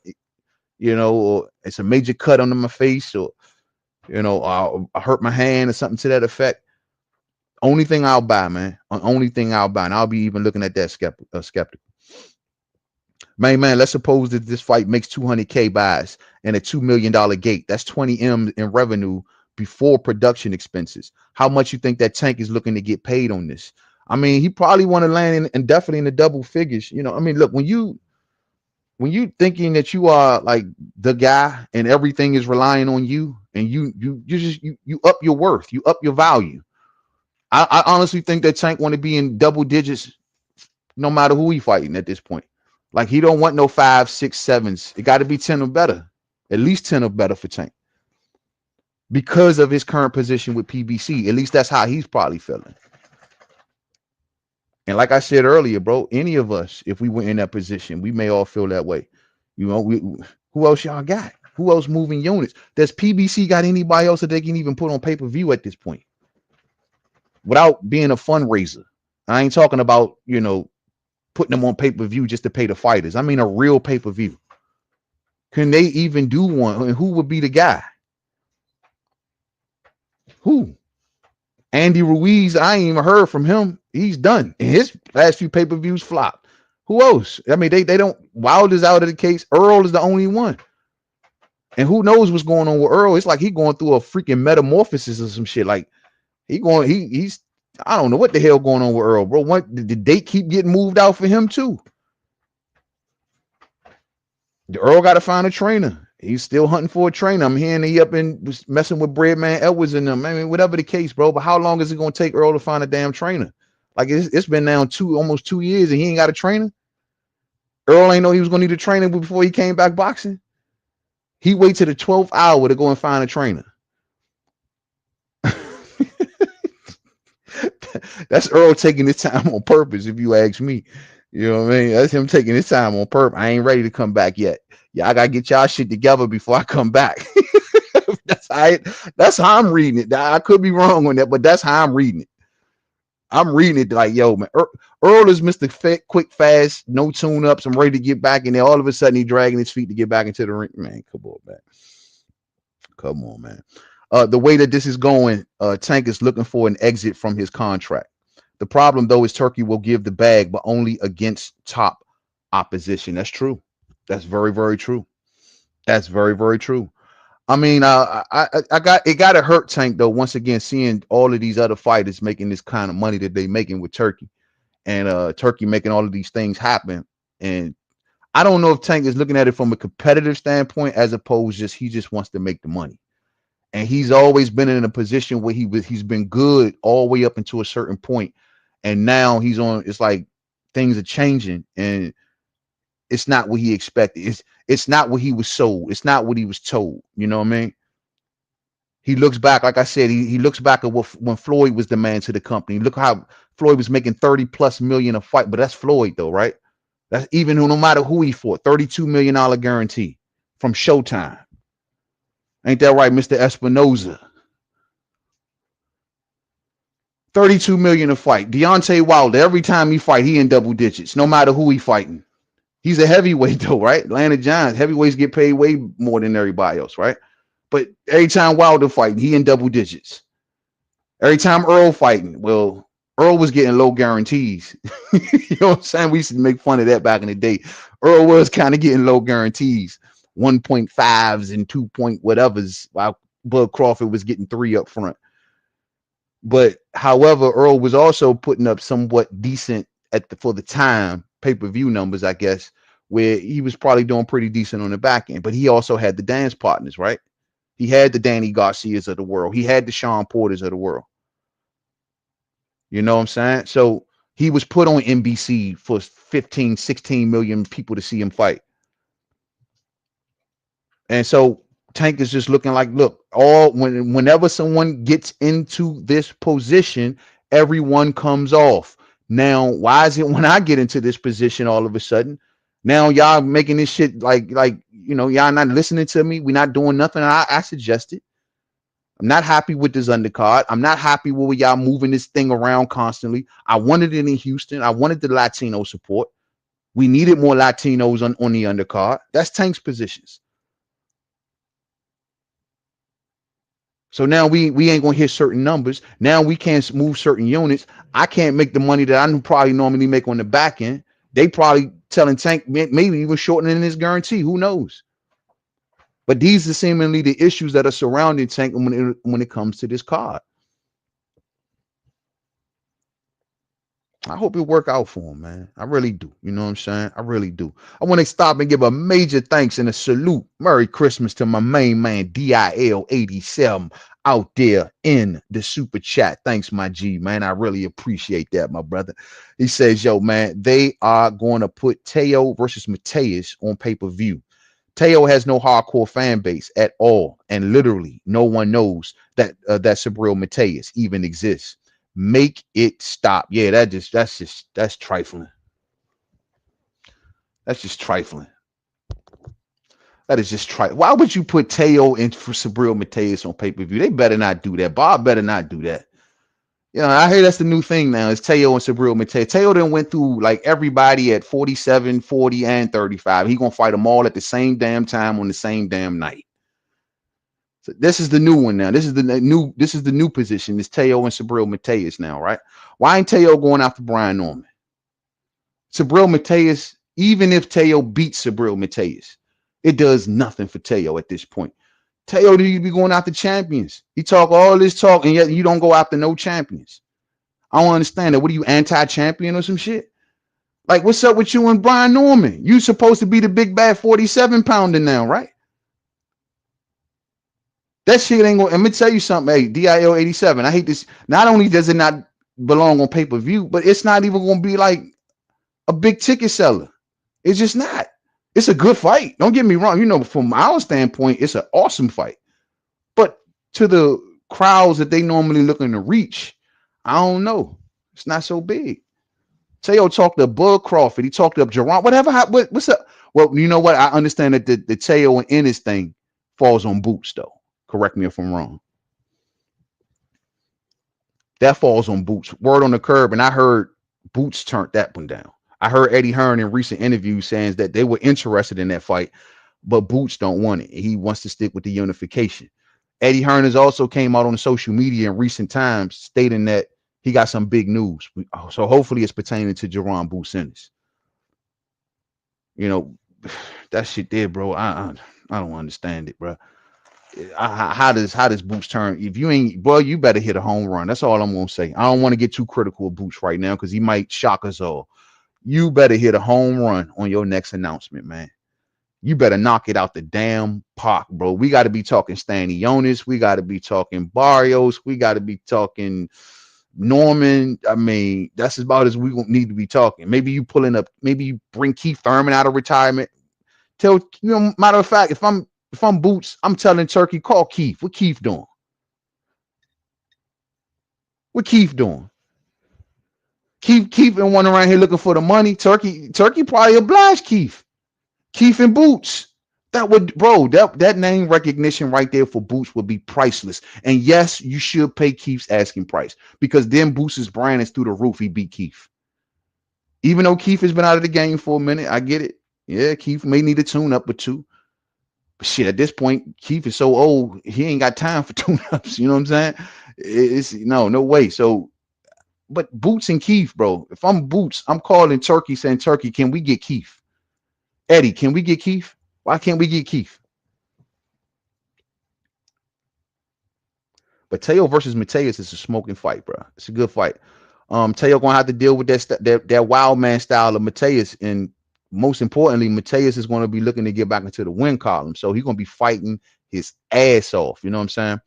[SPEAKER 1] you know, or it's a major cut under my face, or you know, I hurt my hand or something to that effect. Only thing I'll buy, man. Only thing I'll buy, and I'll be even looking at that skeptical. Man, let's suppose that this fight makes 200K buys and a $2 million gate. That's 20 M in revenue before production expenses. How much you think that Tank is looking to get paid on this? I mean, he probably want to land in definitely in the double figures. You know, I mean, look, when you thinking that you are like the guy and everything is relying on you, and you up your worth, you up your value. I honestly think that Tank want to be in double digits no matter who he fighting at this point. Like he don't want no 5, 6, 7s. It got to be 10 or better. At least 10 or better for Tank. Because of his current position with PBC. At least that's how he's probably feeling. And like I said earlier, bro, any of us, if we were in that position, we may all feel that way. You know, who else y'all got? Who else moving units? Does PBC got anybody else that they can even put on pay-per-view at this point? Without being a fundraiser. I ain't talking about, you know, putting them on pay-per-view just to pay the fighters. I mean a real pay-per-view. Can they even do one? And who would be the guy? Who? Andy Ruiz, I ain't even heard from him. He's done. And his last few pay-per-views flopped. Who else? I mean, they don't. Wilder's out of the case. Earl is the only one. And who knows what's going on with Earl? It's like he going through a freaking metamorphosis or some shit. Like he's I don't know what the hell going on with Earl, bro. What did the date keep getting moved out for him too? The Earl got to find a trainer. He's still hunting for a trainer. I'm hearing he up and messing with Breadman Edwards and them. I mean, whatever the case, bro. But how long is it going to take Earl to find a damn trainer? Like it's been now almost 2 years and he ain't got a trainer. Earl ain't know he was going to need a trainer before he came back boxing. He wait to the 12th hour to go and find a trainer. That's Earl taking his time on purpose, if you ask me. You know what I mean? That's him taking his time on purpose. I ain't ready to come back yet. Yeah, I gotta get y'all shit together before I come back. That's how I'm reading it. I could be wrong on that, but that's how I'm reading it. I'm reading it like, yo, man, Earl is Mr. Quick, fast, no tune-ups. I'm ready to get back in there. All of a sudden, he dragging his feet to get back into the ring. Man, come on, man. Come on, man. The way that this is going, Tank is looking for an exit from his contract. The problem, though, is Turkey will give the bag, but only against top opposition. That's true. That's very, very true. That's very, very true. I mean, I got to hurt Tank though. Once again, seeing all of these other fighters making this kind of money that they making with Turkey, and Turkey making all of these things happen. And I don't know if Tank is looking at it from a competitive standpoint as opposed he just wants to make the money. And he's always been in a position where he's been good all the way up until a certain point, and now he's on. It's like things are changing, and it's not what he expected. It's not what he was sold. It's not what he was told. You know what I mean? He looks back, like I said, he looks back at when Floyd was the man to the company. Look how Floyd was making 30+ million a fight, but that's Floyd though, right? That's even no matter who he fought, $32 million guarantee from Showtime. Ain't that right, Mr. Espinoza? 32 million a fight. Deontay Wilder, every time he fight, he in double digits, no matter who he fighting. He's a heavyweight though, right? Atlanta Giants heavyweights get paid way more than everybody else, right? But every time Wilder fighting, he in double digits. Every time Earl fighting, well, Earl was getting low guarantees. You know what I'm saying? We used to make fun of that back in the day. Earl was kind of getting low guarantees, 1.5s and 2 point whatevers, while Bud Crawford was getting 3 up front. But however, Earl was also putting up somewhat decent for the time pay-per-view numbers, I guess, where he was probably doing pretty decent on the back end. But he also had the dance partners, right? He had the Danny Garcias of the world. He had the Sean Porters of the world. You know what I'm saying? So he was put on NBC for 15, 16 million people to see him fight. And so Tank is just looking like, look, whenever someone gets into this position, everyone comes off. Now, why is it when I get into this position all of a sudden? Now y'all making this shit like y'all not listening to me. We're not doing nothing I suggested. I'm not happy with this undercard. I'm not happy with y'all moving this thing around constantly. I wanted it in Houston. I wanted the Latino support. We needed more Latinos on the undercard. That's Tank's positions. So now we ain't gonna hit certain numbers. Now we can't move certain units. I can't make the money that I probably normally make on the back end. They probably telling Tank maybe even shortening his guarantee. Who knows? But these are seemingly the issues that are surrounding Tank when it comes to this card. I hope it work out for him, man. I really do. You know what I'm saying? I really do. I want to stop and give a major thanks and a salute. Merry Christmas to my main man, DIL87, out there in the super chat. Thanks, my G, man. I really appreciate that, my brother. He says, yo, man, they are going to put Teo versus Mateus on pay-per-view. Teo has no hardcore fan base at all, and literally no one knows that Sabril Mateus even exists. Make it stop. Yeah, that's trifling. That's just trifling. That is just trifling. Why would you put Teo and for Sabril Mateus on pay-per-view? They better not do that. Bob better not do that. You know, I hear that's the new thing now. It's Teo and Sabril Mateus. Teo then went through like everybody at 47, 40, and 35. He gonna fight them all at the same damn time on the same damn night. So this is the new one now. This is the new position. It's Teo and Sabril Mateus now, right? Why ain't Teo going after Brian Norman? Sabril Mateus, even if Teo beats Sabril Mateus, it does nothing for Teo at this point. Teo need to be going after champions. He talk all this talk, and yet you don't go after no champions. I don't understand that. What are you, anti-champion or some shit? Like, what's up with you and Brian Norman? You supposed to be the big bad 47-pounder now, right? That shit ain't going. Let me tell you something. Hey, DIL87. I hate this. Not only does it not belong on pay-per-view, but it's not even going to be like a big ticket seller. It's just not. It's a good fight. Don't get me wrong. You know, from our standpoint, it's an awesome fight. But to the crowds that they normally looking to reach, I don't know. It's not so big. Teo talked to Bud Crawford. He talked to Gervonta. Whatever. What's up? Well, you know what? I understand that the Teo and Ennis thing falls on Boots, though. Correct me if I'm wrong. That falls on Boots. Word on the curb, and I heard Boots turned that one down. I heard Eddie Hearn in recent interviews saying that they were interested in that fight, but Boots don't want it. He wants to stick with the unification. Eddie Hearn has also came out on social media in recent times stating that he got some big news. So hopefully it's pertaining to Jerron Boots Ennis. You know, that shit there, bro. I don't understand it, bro. How does Boots turn? If you ain't, boy, you better hit a home run. That's all I'm gonna say. I don't want to get too critical of Boots right now because he might shock us all. You better hit a home run on your next announcement, man. You better knock it out the damn park, bro. We got to be talking Stanionis. We got to be talking Barrios. We got to be talking Norman. I mean, that's about as we need to be talking. Maybe you pulling up. Maybe you bring Keith Thurman out of retirement. Matter of fact, if I'm Boots, I'm telling Turkey, call Keith. What Keith doing? What Keith doing? Keith been one around here looking for the money. Turkey probably obliged Keith. Keith and Boots. That would, bro, that name recognition right there for Boots would be priceless. And yes, you should pay Keith's asking price because then Boots' brand is through the roof. He beat Keith. Even though Keith has been out of the game for a minute, I get it. Yeah, Keith may need a tune up or two. But shit, at this point, Keith is so old, he ain't got time for tune ups. You know what I'm saying? It's no way. So, but Boots and Keith, bro. If I'm Boots, I'm calling Turkey saying, Turkey, can we get Keith? Eddie, can we get Keith? Why can't we get Keith? But Teo versus Mateus is a smoking fight, bro. It's a good fight. Teo gonna have to deal with that wild man style of Mateus, and most importantly, Mateus is gonna be looking to get back into the win column. So he's gonna be fighting his ass off. You know what I'm saying?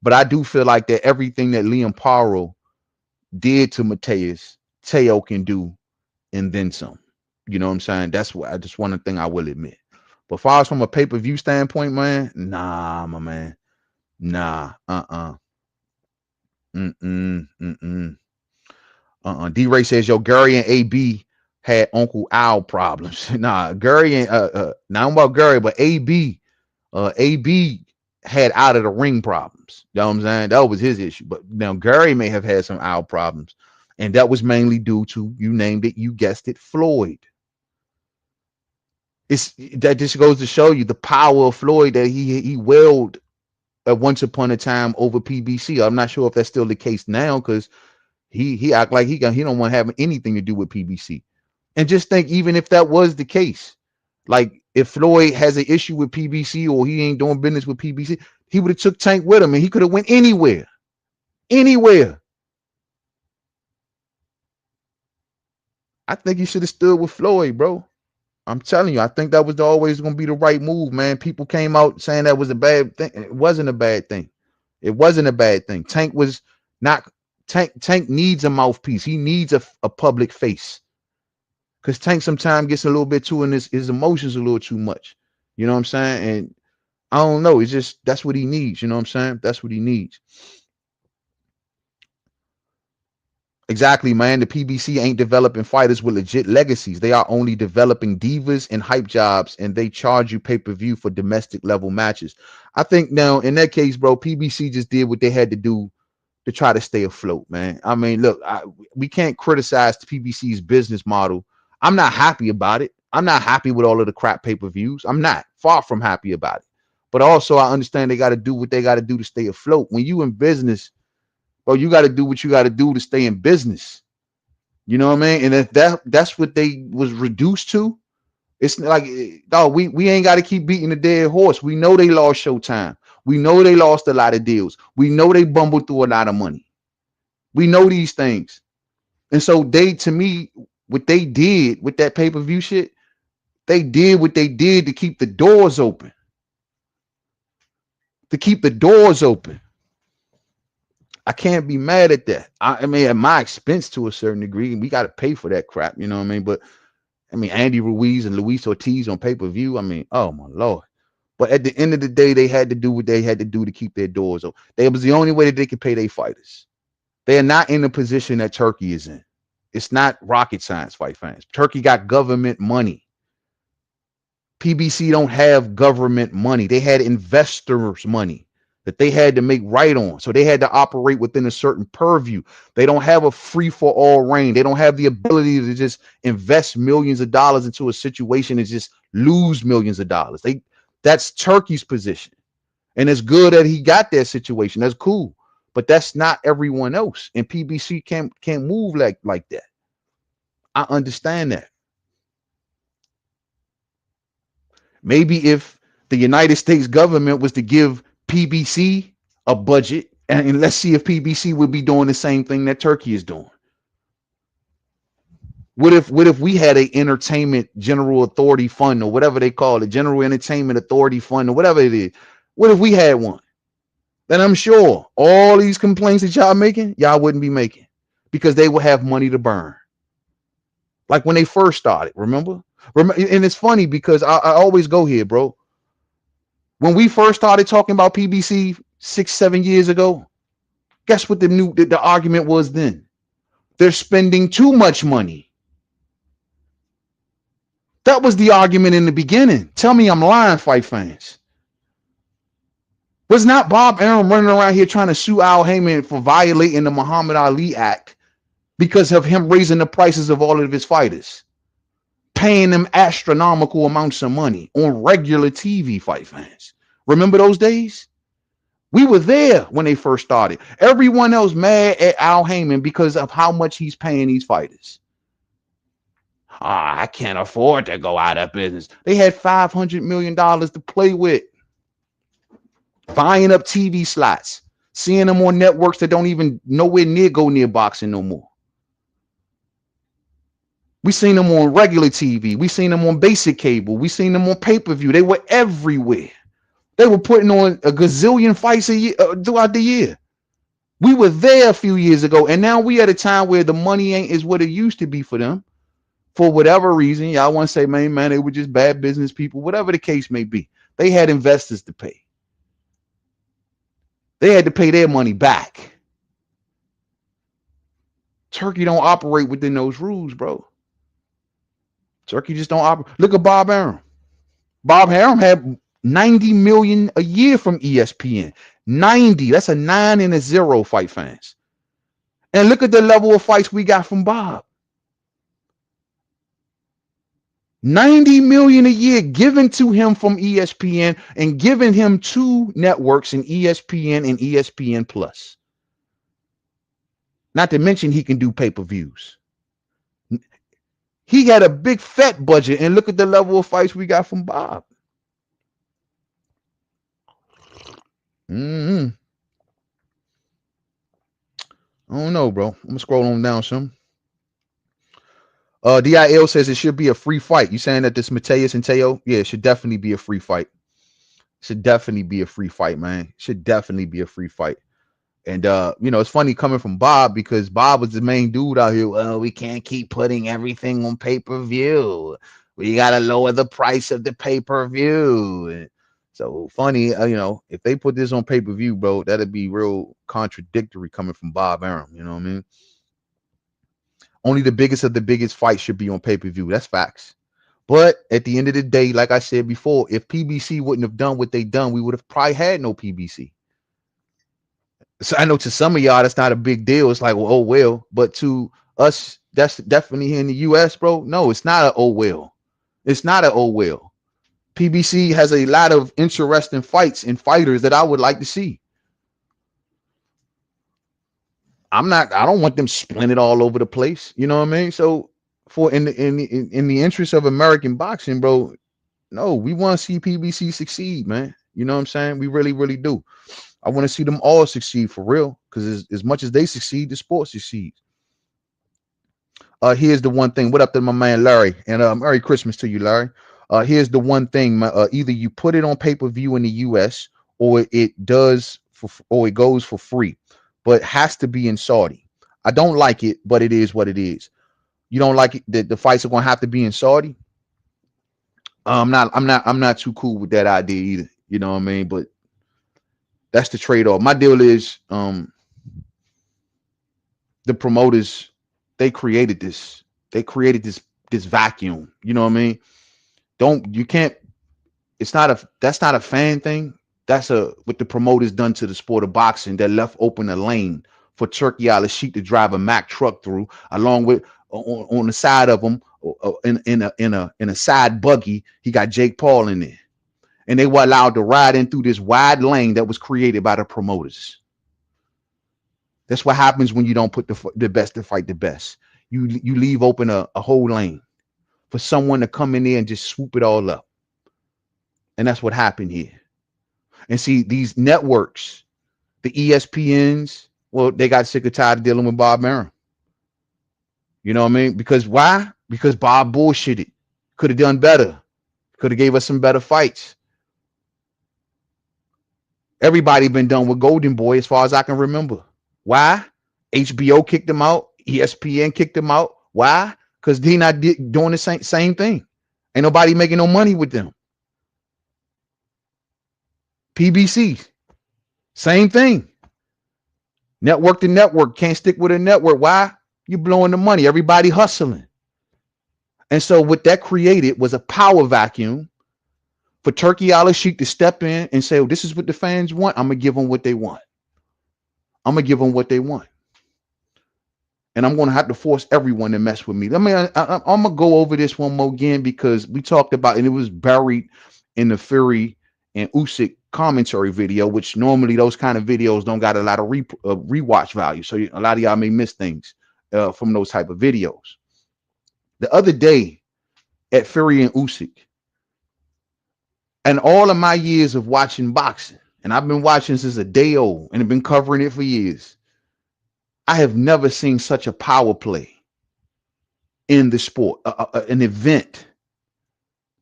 [SPEAKER 1] But I do feel like that everything that Liam Paro did to Mateus, Teo can do and then some. You know what I'm saying? That's what I just one thing I will admit. But far as from a pay-per-view standpoint, man, nah, my man. Nah, mm-mm. D-Ray says, yo, Gary and AB had Uncle Al problems. Nah, Gary and not about Gary, but AB had out of the ring problems. You know what I'm saying? That was his issue. But now Gary may have had some Al problems. And that was mainly due to, you named it, you guessed it, Floyd. It's that just goes to show you the power of Floyd that he willed at once upon a time over PBC. I'm not sure if that's still the case now, because he act like he don't want to have anything to do with PBC. And just think, even if that was the case, like if Floyd has an issue with PBC or he ain't doing business with PBC, he would have took Tank with him and he could have went anywhere. I think he should have stood with Floyd, bro. I'm telling you, I think that was always going to be the right move, man. People came out saying that was a bad thing. It wasn't a bad thing. It wasn't a bad thing. Tank was not Tank needs a mouthpiece. He needs a public face. Because Tank sometimes gets a little bit too in his emotions a little too much. You know what I'm saying? And I don't know. It's just that's what he needs. You know what I'm saying? That's what he needs. Exactly, man. The PBC ain't developing fighters with legit legacies. They are only developing divas and hype jobs, and they charge you pay-per-view for domestic level matches. I think now in that case, bro, PBC just did what they had to do to try to stay afloat, man. I mean, look, we can't criticize the PBC's business model. I'm not happy about it. I'm not happy with all of the crap pay-per-views. I'm not far from happy about it. But also, I understand they got to do what they got to do to stay afloat. When you in business, bro, you got to do what you got to do to stay in business. You know what I mean? And if that's what they was reduced to, it's like, dog, we ain't got to keep beating the dead horse. We know they lost Showtime. We know they lost a lot of deals. We know they bumbled through a lot of money. We know these things. And so they, to me, what they did with that pay-per-view shit, they did what they did to keep the doors open. To keep the doors open. I can't be mad at that. I mean, at my expense to a certain degree, we got to pay for that crap. You know what I mean? But I mean, Andy Ruiz and Luis Ortiz on pay-per-view. I mean, oh my Lord. But at the end of the day, they had to do what they had to do to keep their doors open. That was the only way that they could pay their fighters. They are not in the position that Turkey is in. It's not rocket science, fight fans. Turkey got government money. PBC don't have government money. They had investors' money that they had to make right on. So they had to operate within a certain purview. They don't have a free for all reign. They don't have the ability to just invest millions of dollars into a situation and just lose millions of dollars. That's Turkey's position. And it's good that he got that situation. That's cool. But that's not everyone else. And PBC can't move like that. I understand that. Maybe if the United States government was to give PBC a budget, and let's see if PBC would be doing the same thing that Turkey is doing. What if we had a entertainment general authority fund, or whatever they call it, general entertainment authority fund, or whatever it is? What if we had one? Then I'm sure all these complaints that y'all making, y'all wouldn't be making, because they would have money to burn. Like when they first started, remember? And it's funny because I always go here, bro. When we first started talking about PBC 6-7 years ago, guess what the argument was then? They're spending too much money. That was the argument in the beginning. Tell me I'm lying, fight fans. Was not Bob Arum running around here trying to sue Al Heyman for violating the Muhammad Ali Act because of him raising the prices of all of his fighters? paying them astronomical amounts of money on regular TV, fight fans. Remember those days? We were there when they first started. Everyone else mad at Al Heyman because of how much he's paying these fighters. I can't afford to go out of business. They had $500 million to play with, buying up TV slots, seeing them on networks that don't even nowhere near go near boxing no more. We seen them on regular TV. We seen them on basic cable. We seen them on pay-per-view. They were everywhere. They were putting on a gazillion fights a year, throughout the year. We were there a few years ago, and now we at a time where the money ain't is what it used to be for them. For whatever reason, y'all want to say, man, they were just bad business people, whatever the case may be. They had investors to pay. They had to pay their money back. Turkey don't operate within those rules, bro. Turkey just don't operate. Look at Bob Arum. Bob Arum had 90 million a year from ESPN. 90. That's a 9 and a 0, fight fans. And look at the level of fights we got from Bob. 90 million a year given to him from ESPN and giving him 2 networks in ESPN and ESPN Plus. Not to mention he can do pay-per-views. He had a big fat budget, and look at the level of fights we got from Bob. I don't know, bro. I'm gonna scroll on down some. DIL says it should be a free fight. You saying that this Mateus and Teo? Yeah, it should definitely be a free fight. Should definitely be a free fight, man. Should definitely be a free fight. And it's funny coming from Bob, because Bob was the main dude out here. Well, we can't keep putting everything on pay-per-view. We gotta lower the price of the pay-per-view. So funny, if they put this on pay-per-view, bro, that'd be real contradictory coming from Bob Arum. You know what I mean? Only the biggest of the biggest fights should be on pay-per-view. That's facts. But at the end of the day, like I said before, if PBC wouldn't have done what they done, we would have probably had no PBC. So I know to some of y'all that's not a big deal. It's like, well, oh well. But to us, that's definitely here in the US, bro. No, it's not a oh well. It's not a oh well. PBC has a lot of interesting fights and fighters that I would like to see. I don't want them splintered all over the place. You know what I mean? So for in the interest of American boxing, bro, no, we want to see PBC succeed, man. You know what I'm saying? We really, really do. I want to see them all succeed for real, because as much as they succeed, the sport succeeds. Here's the one thing. What up to my man Larry? And Merry Christmas to you, Larry. Here's the one thing. Either you put it on pay-per-view in the US, or it goes for free, but it has to be in Saudi. I don't like it, but it is what it is. You don't like it that the fights are gonna have to be in Saudi? I'm not too cool with that idea either. You know what I mean? But that's the trade-off. My deal is the promoters, they created this vacuum. You know what I mean? That's not a fan thing. That's what the promoters done to the sport of boxing, that left open a lane for Turkey Al-Sheikh to drive a Mack truck through, along with on the side of him, in a side buggy, he got Jake Paul in there. And they were allowed to ride in through this wide lane that was created by the promoters. That's what happens when you don't put the best to fight the best. You leave open a whole lane for someone to come in there and just swoop it all up. And that's what happened here. And see, these networks, the ESPNs, well, they got sick and tired of dealing with Bob Arum. You know what I mean? Because why? Because Bob bullshitted. Could have done better. Could have gave us some better fights. Everybody been done with Golden Boy as far as I can remember. Why? HBO kicked him out. ESPN kicked him out. Why? Because they not doing the same thing. Ain't nobody making no money with them. PBC, same thing. Network to network, can't stick with a network. Why? You blowing the money. Everybody hustling. And so what that created was a power vacuum for Turkey Al-Sheikh to step in and say, oh, this is what the fans want. I'm going to give them what they want. I'm going to give them what they want. and I'm going to have to force everyone to mess with me. I'm going to go over this one more again because we talked about, and it was buried in the Fury and Usyk commentary video, which normally those kind of videos don't got a lot of rewatch value. So a lot of y'all may miss things from those type of videos. The other day at Fury and Usyk, and all of my years of watching boxing, and I've been watching since a day old and have been covering it for years, I have never seen such a power play in the sport, an event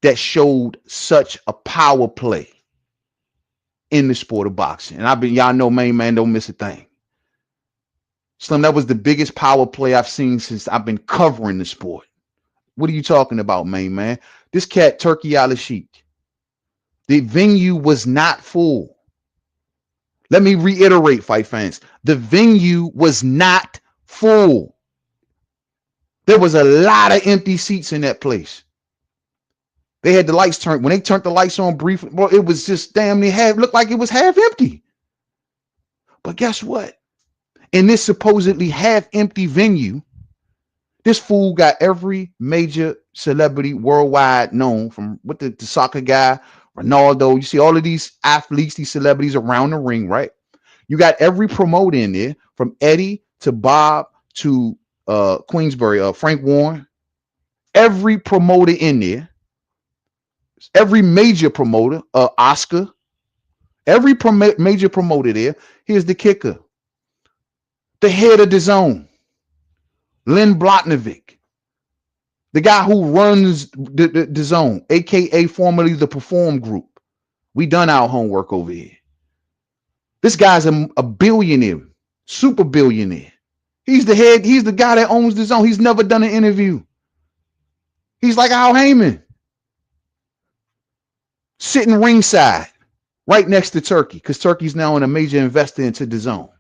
[SPEAKER 1] that showed such a power play in the sport of boxing. And y'all know, Mainman don't miss a thing. Slim, that was the biggest power play I've seen since I've been covering the sport. What are you talking about, Mainman? This cat, Turkey Al-Sheikh, the venue was not full. Let me reiterate, fight fans. The venue was not full. There was a lot of empty seats in that place. They had the lights turned. When they turned the lights on briefly, well, it was just damn near looked like it was half empty. But guess what? In this supposedly half empty venue, this fool got every major celebrity worldwide known, from the soccer guy, Ronaldo. You see all of these athletes, these celebrities around the ring, right? You got every promoter in there, from Eddie to Bob to Queensbury, Frank Warren. Every promoter in there, every major promoter, Oscar, every major promoter there. Here's the kicker: the head of the zone, Len Blotnovic, the guy who runs the zone, aka formerly the Perform Group. We done our homework over here. This guy's a billionaire, super billionaire. He's the head. He's the guy that owns the zone. He's never done an interview. He's like Al Heyman, sitting ringside right next to Turkey, because Turkey's now a major investor into the zone.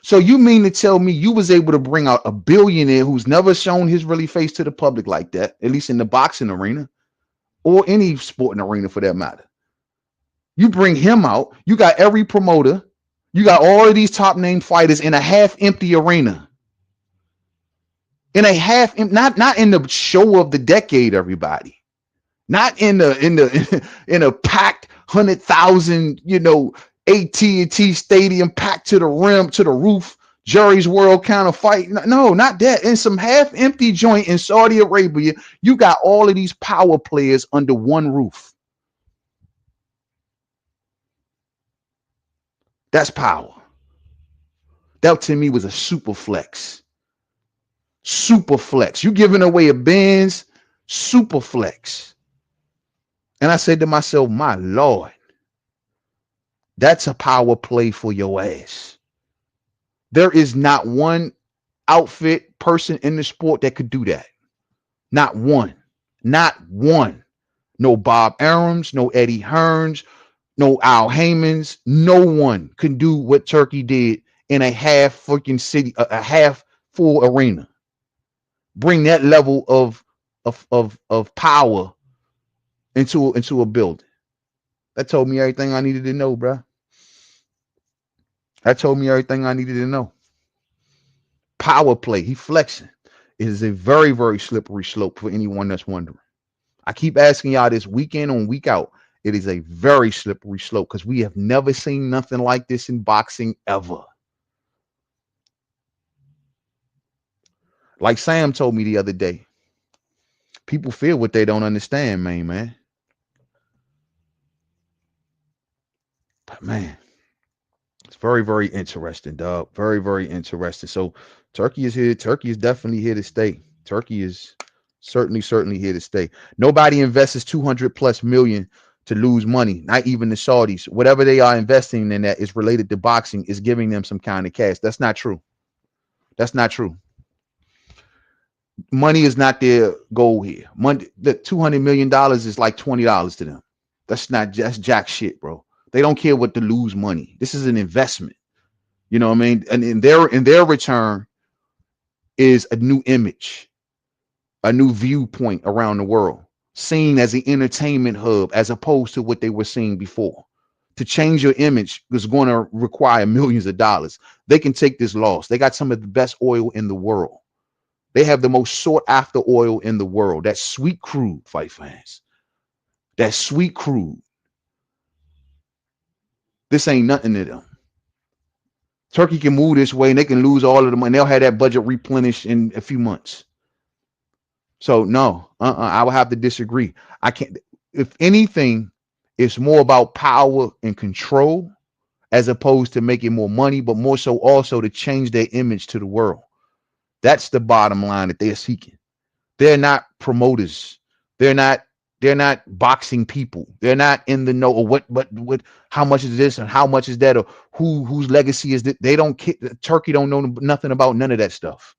[SPEAKER 1] So you mean to tell me you was able to bring out a billionaire who's never shown his really face to the public like that, at least in the boxing arena or any sporting arena for that matter? You bring him out, you got every promoter, you got all of these top name fighters in a half empty arena. In a half, not in the show of the decade, everybody. Not in a packed 100,000, AT&T Stadium packed to the rim, to the roof, Jerry's World kind of fight. No, not that. In some half empty joint in Saudi Arabia, you got all of these power players under one roof. That's power. That to me was a super flex. Super flex. You giving away a Benz, super flex. And I said to myself, my Lord, that's a power play for your ass. There is not one outfit, person in the sport that could do that. Not one. Not one. No Bob Arums, no Eddie Hearns, no Al Heymans. No one can do what Turkey did in a half freaking city, a half full arena. Bring that level of power into a building. That told me everything I needed to know, bro. That told me everything I needed to know. Power play. He flexing. It is a very, very slippery slope for anyone that's wondering. I keep asking y'all this week in on week out. It is a very slippery slope because we have never seen nothing like this in boxing ever. Like Sam told me the other day, people feel what they don't understand, man. But man, it's very, very interesting, dog. Very, very interesting. So Turkey is here. Turkey is definitely here to stay. Turkey is certainly here to stay. Nobody invests 200 plus million to lose money, not even the Saudis. Whatever they are investing in that is related to boxing is giving them some kind of cash. That's not true. That's not true. Money is not their goal here. Money, the $200 million is like $20 to them. That's jack shit, bro. They don't care what to lose money. This is an investment. You know what I mean? And in their return is a new image, a new viewpoint around the world, seen as an entertainment hub as opposed to what they were seeing before. to change your image is going to require millions of dollars. They can take this loss. They got some of the best oil in the world. They have the most sought after oil in the world. That sweet crude, fight fans. That sweet crude. This ain't nothing to them. Turkey can move this way and they can lose all of the money. They'll have that budget replenished in a few months. So no, I would have to disagree. I can't. If anything, it's more about power and control as opposed to making more money, but more so also to change their image to the world. That's the bottom line that they're seeking. They're not promoters. They're not. They're not boxing people. They're not in the know of what. How much is this and how much is that, or whose legacy is that? They don't. Turkey don't know nothing about none of that stuff.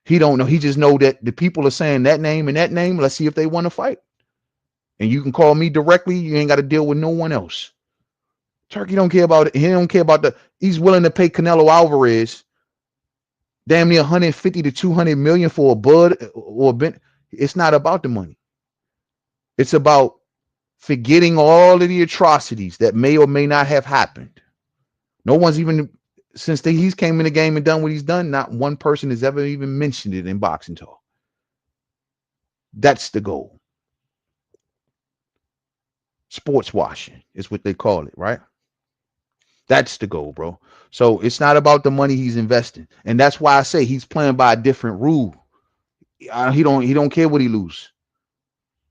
[SPEAKER 1] He don't know. He just know that the people are saying that name and that name. Let's see if they want to fight. And you can call me directly. You ain't got to deal with no one else. Turkey don't care about it. He don't care about he's willing to pay Canelo Alvarez damn near 150 to 200 million for a bud or a bent. It's not about the money. It's about forgetting all of the atrocities that may or may not have happened. No one's even, since he's came in the game and done what he's done, not one person has ever even mentioned it in boxing talk. That's the goal. Sports washing is what they call it, right? That's the goal, bro. So it's not about the money he's investing, and that's why I say he's playing by a different rule. He don't care what he lose.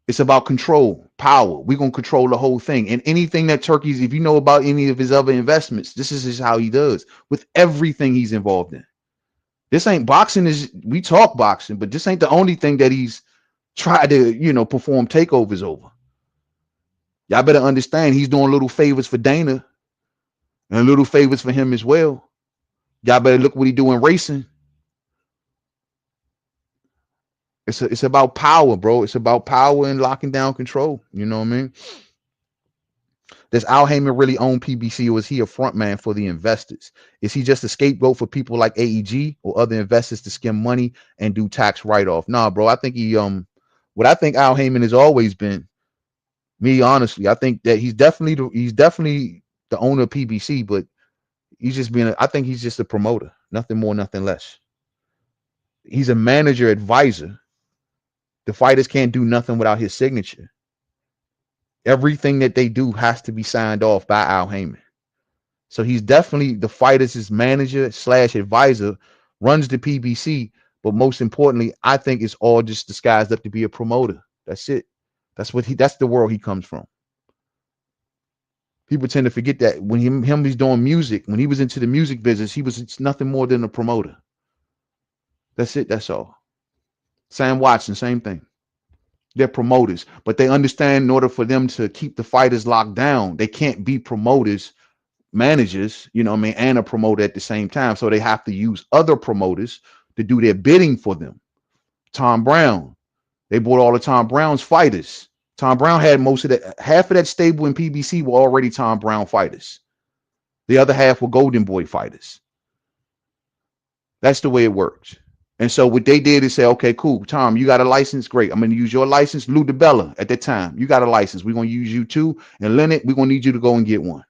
[SPEAKER 1] It's about control, power. We're gonna control the whole thing, and anything that Turkey's. If you know about any of his other investments, this is just how he does with everything he's involved in. This ain't boxing. We talk boxing, but this ain't the only thing that he's tried to perform takeovers over. Y'all better understand he's doing little favors for Dana and little favors for him as well. Y'all better look what he doing racing. It's about power, bro. It's about power and locking down control. You know what I mean? Does Al Heyman really own PBC, or is he a front man for the investors? Is he just a scapegoat for people like AEG or other investors to skim money and do tax write-off? Nah, bro. I think what I think Al Heyman has always been, me honestly, I think that he's definitely the owner of PBC, but I think he's just a promoter, nothing more, nothing less. He's a manager advisor. The fighters can't do nothing without his signature. Everything that they do has to be signed off by Al Heyman. So he's definitely the fighters' manager / advisor, runs the PBC. But most importantly, I think it's all just disguised up to be a promoter. That's it. That's the world he comes from. People tend to forget that when he's doing music, when he was into the music business, it's nothing more than a promoter. That's it. That's all. Sam Watson, same thing. They're promoters, but they understand in order for them to keep the fighters locked down, they can't be promoters, managers, and a promoter at the same time. So they have to use other promoters to do their bidding for them. Tom Brown, they bought all of Tom Brown's fighters. Tom Brown had half of that stable in PBC were already Tom Brown fighters. The other half were Golden Boy fighters. That's the way it works. And so what they did is say, okay, cool, Tom, you got a license? Great. I'm going to use your license. Lou DiBella at that time, you got a license. We're going to use you too. And Leonard, we're going to need you to go and get one.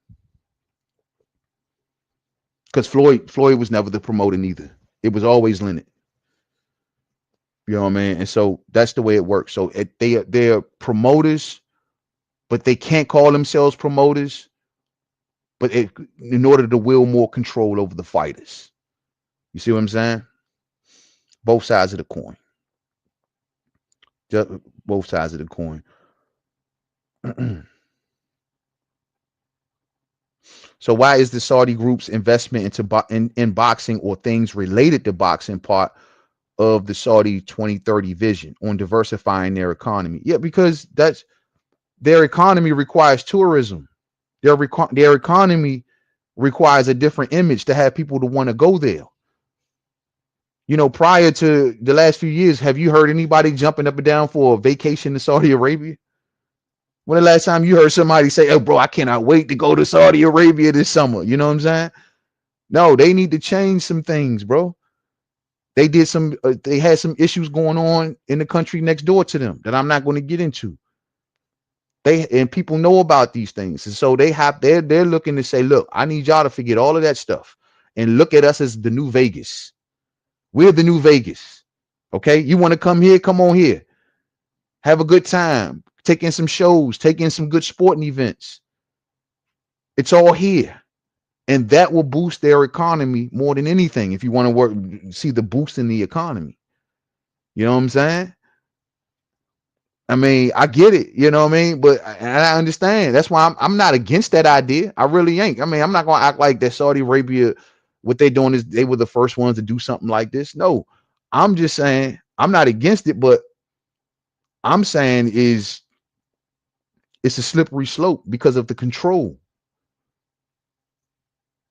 [SPEAKER 1] Because Floyd was never the promoter neither. It was always Leonard. You know what I mean? And so that's the way it works. So they're promoters, but they can't call themselves promoters. But in order to will more control over the fighters. You see what I'm saying? Both sides of the coin. Just both sides of the coin. So why is the Saudi group's investment in boxing or things related to boxing part of the Saudi 2030 vision on diversifying their economy? Yeah, because their economy requires tourism. Their economy requires a different image to have people to want to go there. Prior to the last few years, have you heard anybody jumping up and down for a vacation to Saudi Arabia? When the last time you heard somebody say, oh, bro, I cannot wait to go to Saudi Arabia this summer? You know what I'm saying? No, they need to change some things, bro. They had some issues going on in the country next door to them that I'm not going to get into. And people know about these things. And so they're looking to say, look, I need y'all to forget all of that stuff and look at us as the new Vegas. We're the new Vegas. Okay. You want to come here? Come on here. Have a good time. Take in some shows, take in some good sporting events. It's all here. And that will boost their economy more than anything. If you want to see the boost in the economy. You know what I'm saying? I mean, I get it, you know what I mean? But and I understand. That's why I'm not against that idea. I really ain't. I mean, I'm not gonna act like that Saudi Arabia, what they're doing is they were the first ones to do something like this. No, I'm just saying I'm not against it, but I'm saying is it's a slippery slope because of the control,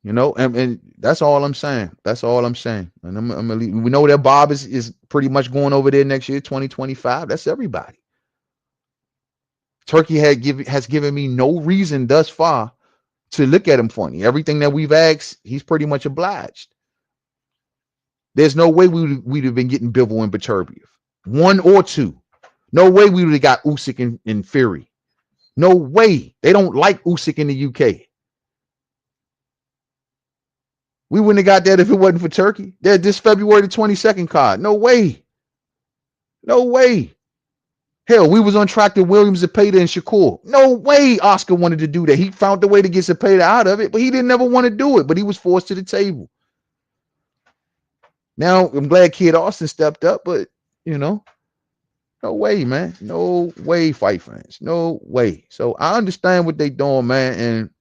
[SPEAKER 1] you know, and that's all I'm saying. That's all I'm saying. And I'm gonna we know that Bob is pretty much going over there next year, 2025. That's everybody. Turkey has given me no reason thus far to look at him funny. Everything that we've asked, he's pretty much obliged. There's no way we'd have been getting Bivol and Beterbiev. One or two. No way we would have got Usyk and Fury. No way. They don't like Usyk in the UK. We wouldn't have got that if it wasn't for Turkey. They're this February the 22nd card. No way. No way. Hell, we was on track to Williams, Zepeda, and Shakur. No way Oscar wanted to do that. He found a way to get Zepeda out of it, but he didn't ever want to do it. But he was forced to the table. Now, I'm glad Kid Austin stepped up, but, you know, no way, man. No way, fight fans. No way. So I understand what they doing, man,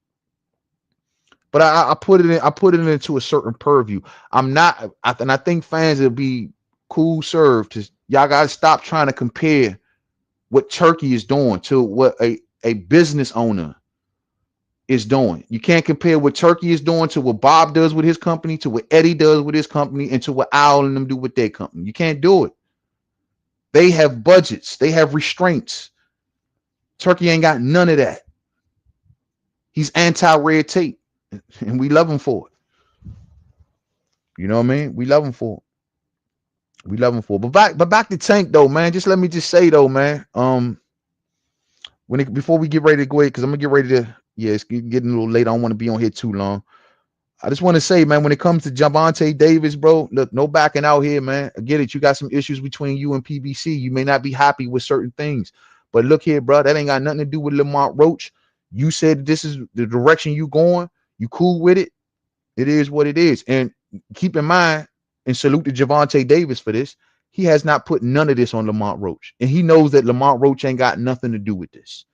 [SPEAKER 1] but I put it into a certain purview. And I think fans will be cool served to y'all gotta stop trying to compare what Turkey is doing to what a business owner is doing. You can't compare what Turkey is doing to what Bob does with his company, to what Eddie does with his company, and to what Al and them do with their company. You can't do it. They have budgets. They have restraints. Turkey ain't got none of that. He's anti-red tape, and we love him for it. You know what I mean? We love him for it. We love him for it. But back to Tank though, man. Just let me just say though, man. Before we get ready to go ahead, because I'm gonna get ready to. Yeah, it's getting a little late. I don't want to be on here too long. I just want to say, man, when it comes to Gervonta Davis, bro, look, no backing out here, man. I get it. You got some issues between you and PBC. You may not be happy with certain things, but look here, bro. That ain't got nothing to do with Lamont Roach. You said this is the direction you going. You cool with it. It is what it is. And keep in mind, and salute to Gervonta Davis for this, he has not put none of this on Lamont Roach. And he knows that Lamont Roach ain't got nothing to do with this.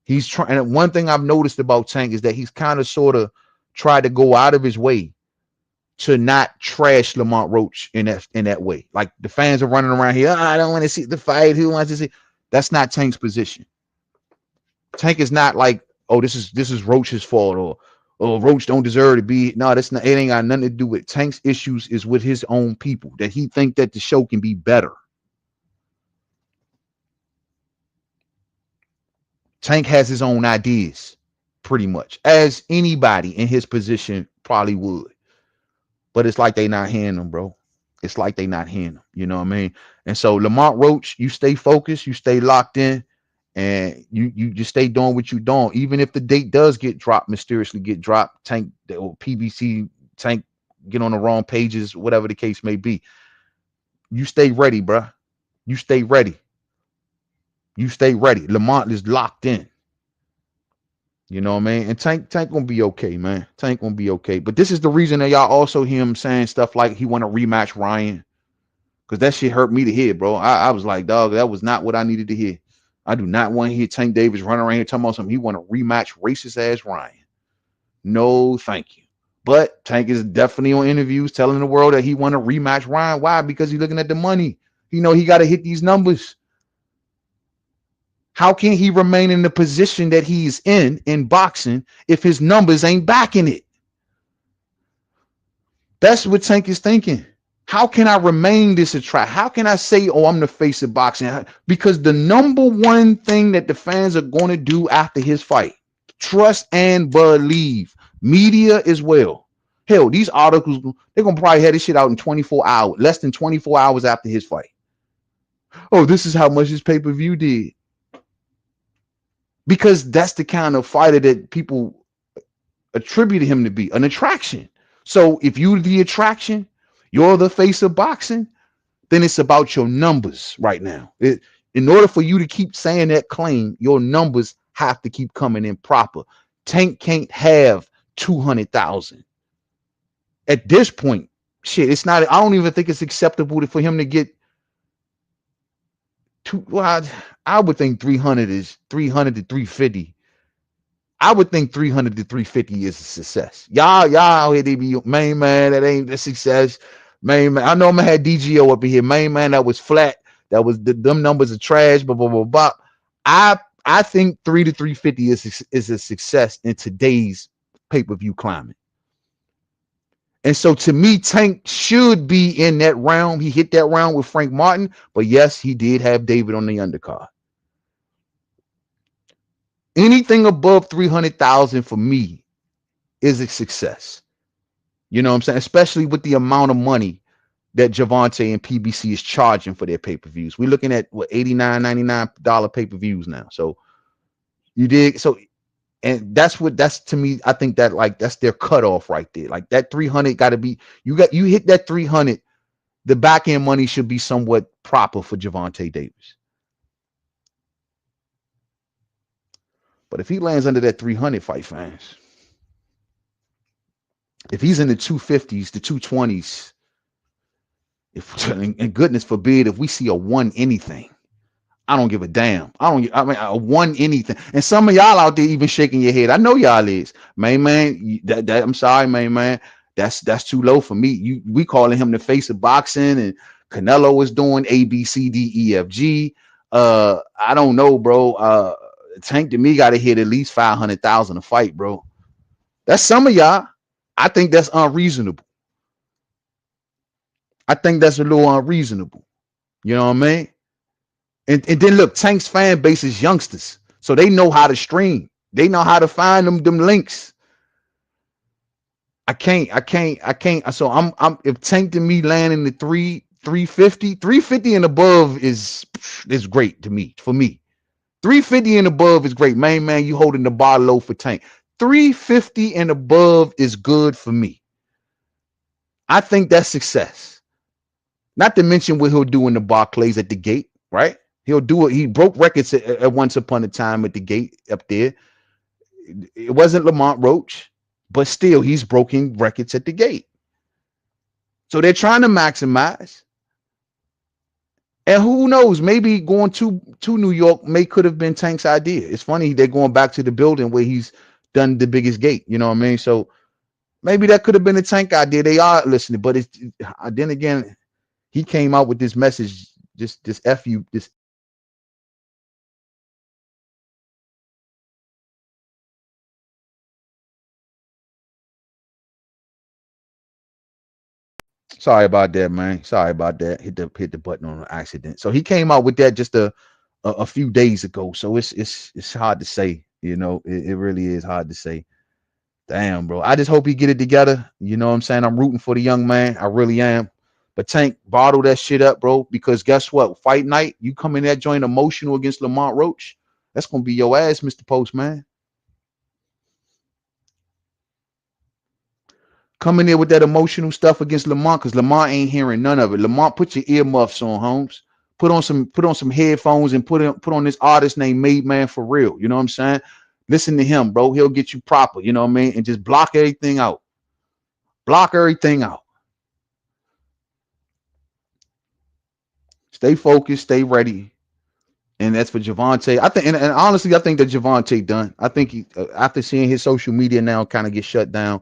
[SPEAKER 1] He's trying. And one thing I've noticed about Tank is that he's kind of sort of tried to go out of his way to not trash Lamont Roach in that way. Like the fans are running around here. I don't want to see the fight. Who wants to see? That's not Tank's position. Tank is not like, oh, this is Roach's fault, or Roach don't deserve to be. No, that's not. It ain't got nothing to do with Tank's issues. Is with his own people that he think that the show can be better. Tank has his own ideas, pretty much, as anybody in his position probably would. But it's like they not hearing them, bro. It's like they not hearing them. You know what I mean? And so Lamont Roach, you stay focused, you stay locked in, and you just stay doing what you're doing. Even if the date does get dropped, mysteriously get dropped, Tank or PBC Tank get on the wrong pages, whatever the case may be. You stay ready, bro. You stay ready. You stay ready. Lamont is locked in. You know what I mean? And Tank gonna be okay, man. Tank gonna be okay. But this is the reason that y'all also hear him saying stuff like he want to rematch Ryan. Because that shit hurt me to hear, bro. I was like, dog, that was not what I needed to hear. I do not want to hear Tank Davis running around here talking about something. He want to rematch racist ass Ryan. No, thank you. But Tank is definitely on interviews telling the world that he want to rematch Ryan. Why? Because he's looking at the money. You know, he got to hit these numbers. How can he remain in the position that he's in boxing if his numbers ain't backing it? That's what Tank is thinking. How can I remain this attractive? How can I say, oh, I'm the face of boxing? Because the number one thing that the fans are going to do after his fight, trust and believe, media as well. Hell, these articles, they're going to probably have this shit out in 24 hours, less than 24 hours after his fight. Oh, this is how much his pay-per-view did. because that's the kind of fighter that people attributed him to be, an attraction. So if you're the attraction, you're the face of boxing, then it's about your numbers right now. In order for you to keep saying that claim, your numbers have to keep coming in proper. Tank can't have 200,000 at this point. Shit, it's not. I don't even think it's acceptable for him to get two. Well, I would think 300 is 300 to 350. I would think 300 to 350 is a success. Y'all out here, they be main man. That ain't the success. Main man. I know I'm gonna have DGO up in here. Main man, that was flat. That was them numbers are trash. Blah blah blah blah. I think 3 to 350 is a success in today's pay-per-view climate. And so to me, Tank should be in that round. He hit that round with Frank Martin, but yes, he did have David on the undercard. Anything above 300,000 for me is a success. You know what I'm saying? Especially with the amount of money that Gervonta and PBC is charging for their pay-per-views. We're looking at what $89, $99 pay-per-views now. So you dig? So and that's to me, I think that like that's their cutoff right there. Like that 300 got to be you hit that 300, the back end money should be somewhat proper for Gervonta Davis. But if he lands under that 300, fight fans, if he's in the 250s, the 220s, if and goodness forbid, if we see a one anything, I don't give a damn. I mean, a one anything. And some of y'all out there even shaking your head. I know y'all is. Man, that I'm sorry, man. That's too low for me. We calling him the face of boxing, and Canelo is doing A, B, C, D, E, F, G. I don't know, bro. Tank to me got to hit at least 500,000 a fight, bro. That's some of y'all. I think that's unreasonable. I think that's a little unreasonable. You know what I mean? And then look, Tank's fan base is youngsters, so they know how to stream. They know how to find them links. I can't. So I'm if Tank to me landing the 350 and above is great to me. For me, 350 and above is great. Man, you holding the bar low for Tank. 350 and above is good for me. I think that's success. Not to mention what he'll do in the Barclays at the gate, right? He'll do it. He broke records at once upon a time at the gate up there. It wasn't Lamont Roach, but still he's broken records at the gate. So they're trying to maximize. And who knows, maybe going to New York could have been Tank's idea. It's funny they're going back to the building where he's done the biggest gate. You know what I mean? So maybe that could have been a Tank idea. They are listening, but then again, he came out with this message, this F you, this. Sorry about that, man. Sorry about that. Hit the button on an accident. So he came out with that just a few days ago. So it's hard to say. You know, it really is hard to say. Damn, bro. I just hope he get it together. You know what I'm saying? I'm rooting for the young man. I really am. But Tank, bottle that shit up, bro. Because guess what? Fight night, you come in that joint emotional against Lamont Roach. That's gonna be your ass, Mr. Postman. Come in there with that emotional stuff against Lamont, because Lamont ain't hearing none of it. Lamont, put your earmuffs on, Holmes. Put on some headphones and put on this artist named Mademan for real. You know what I'm saying? Listen to him, bro. He'll get you proper. You know what I mean? And just block everything out. Block everything out. Stay focused. Stay ready. And that's for Gervonta. I think, and honestly, I think that Gervonta done. I think he, after seeing his social media now kind of get shut down,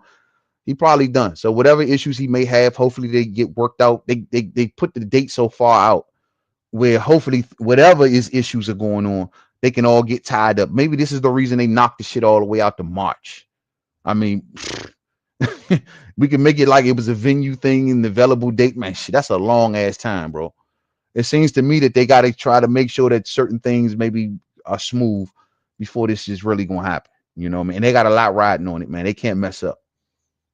[SPEAKER 1] he probably done. So whatever issues he may have, hopefully they get worked out. They put the date so far out where hopefully whatever is issues are going on, they can all get tied up. Maybe this is the reason they knocked the shit all the way out to March. I mean, we can make it like it was a venue thing and the available date. Man, shit, that's a long ass time, bro. It seems to me that they got to try to make sure that certain things maybe are smooth before this is really going to happen. You know what I mean? And they got a lot riding on it, man. They can't mess up.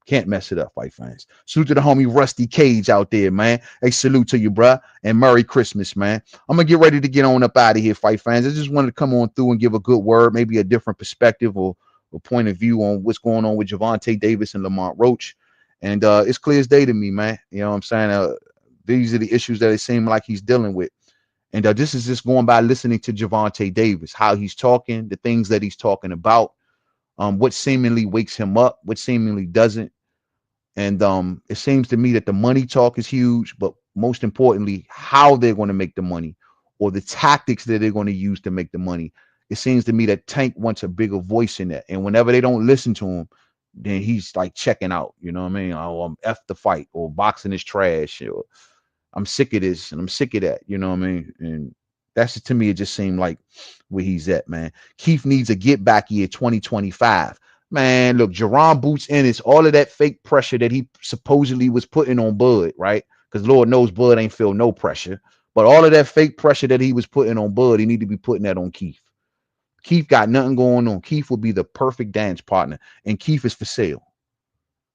[SPEAKER 1] Can't mess it up, fight fans. Salute to the homie Rusty Cage out there, man. Hey, salute to you, bruh. And Merry Christmas, man. I'm gonna get ready to get on up out of here, fight fans. I just wanted to come on through and give a good word, maybe a different perspective or point of view on what's going on with Gervonta Davis and Lamont Roach. And it's clear as day to me, man. You know what I'm saying? These are the issues that it seems like he's dealing with. And this is just going by listening to Gervonta Davis, how he's talking, the things that he's talking about, what seemingly wakes him up, what seemingly doesn't. And it seems to me that the money talk is huge, but most importantly, how they're going to make the money or the tactics that they're going to use to make the money. It seems to me that Tank wants a bigger voice in that. And whenever they don't listen to him, then he's like checking out. You know what I mean? Oh, I'm F the fight, or boxing is trash, or I'm sick of this and I'm sick of that. You know what I mean? And that's just, to me, it just seemed like where he's at, man. Keith needs a get back year 2025. Man, look, Jerron Boots Ennis, all of that fake pressure that he supposedly was putting on Bud, right? Because Lord knows Bud ain't feel no pressure. But all of that fake pressure that he was putting on Bud, he need to be putting that on Keith. Keith got nothing going on. Keith will be the perfect dance partner, and Keith is for sale.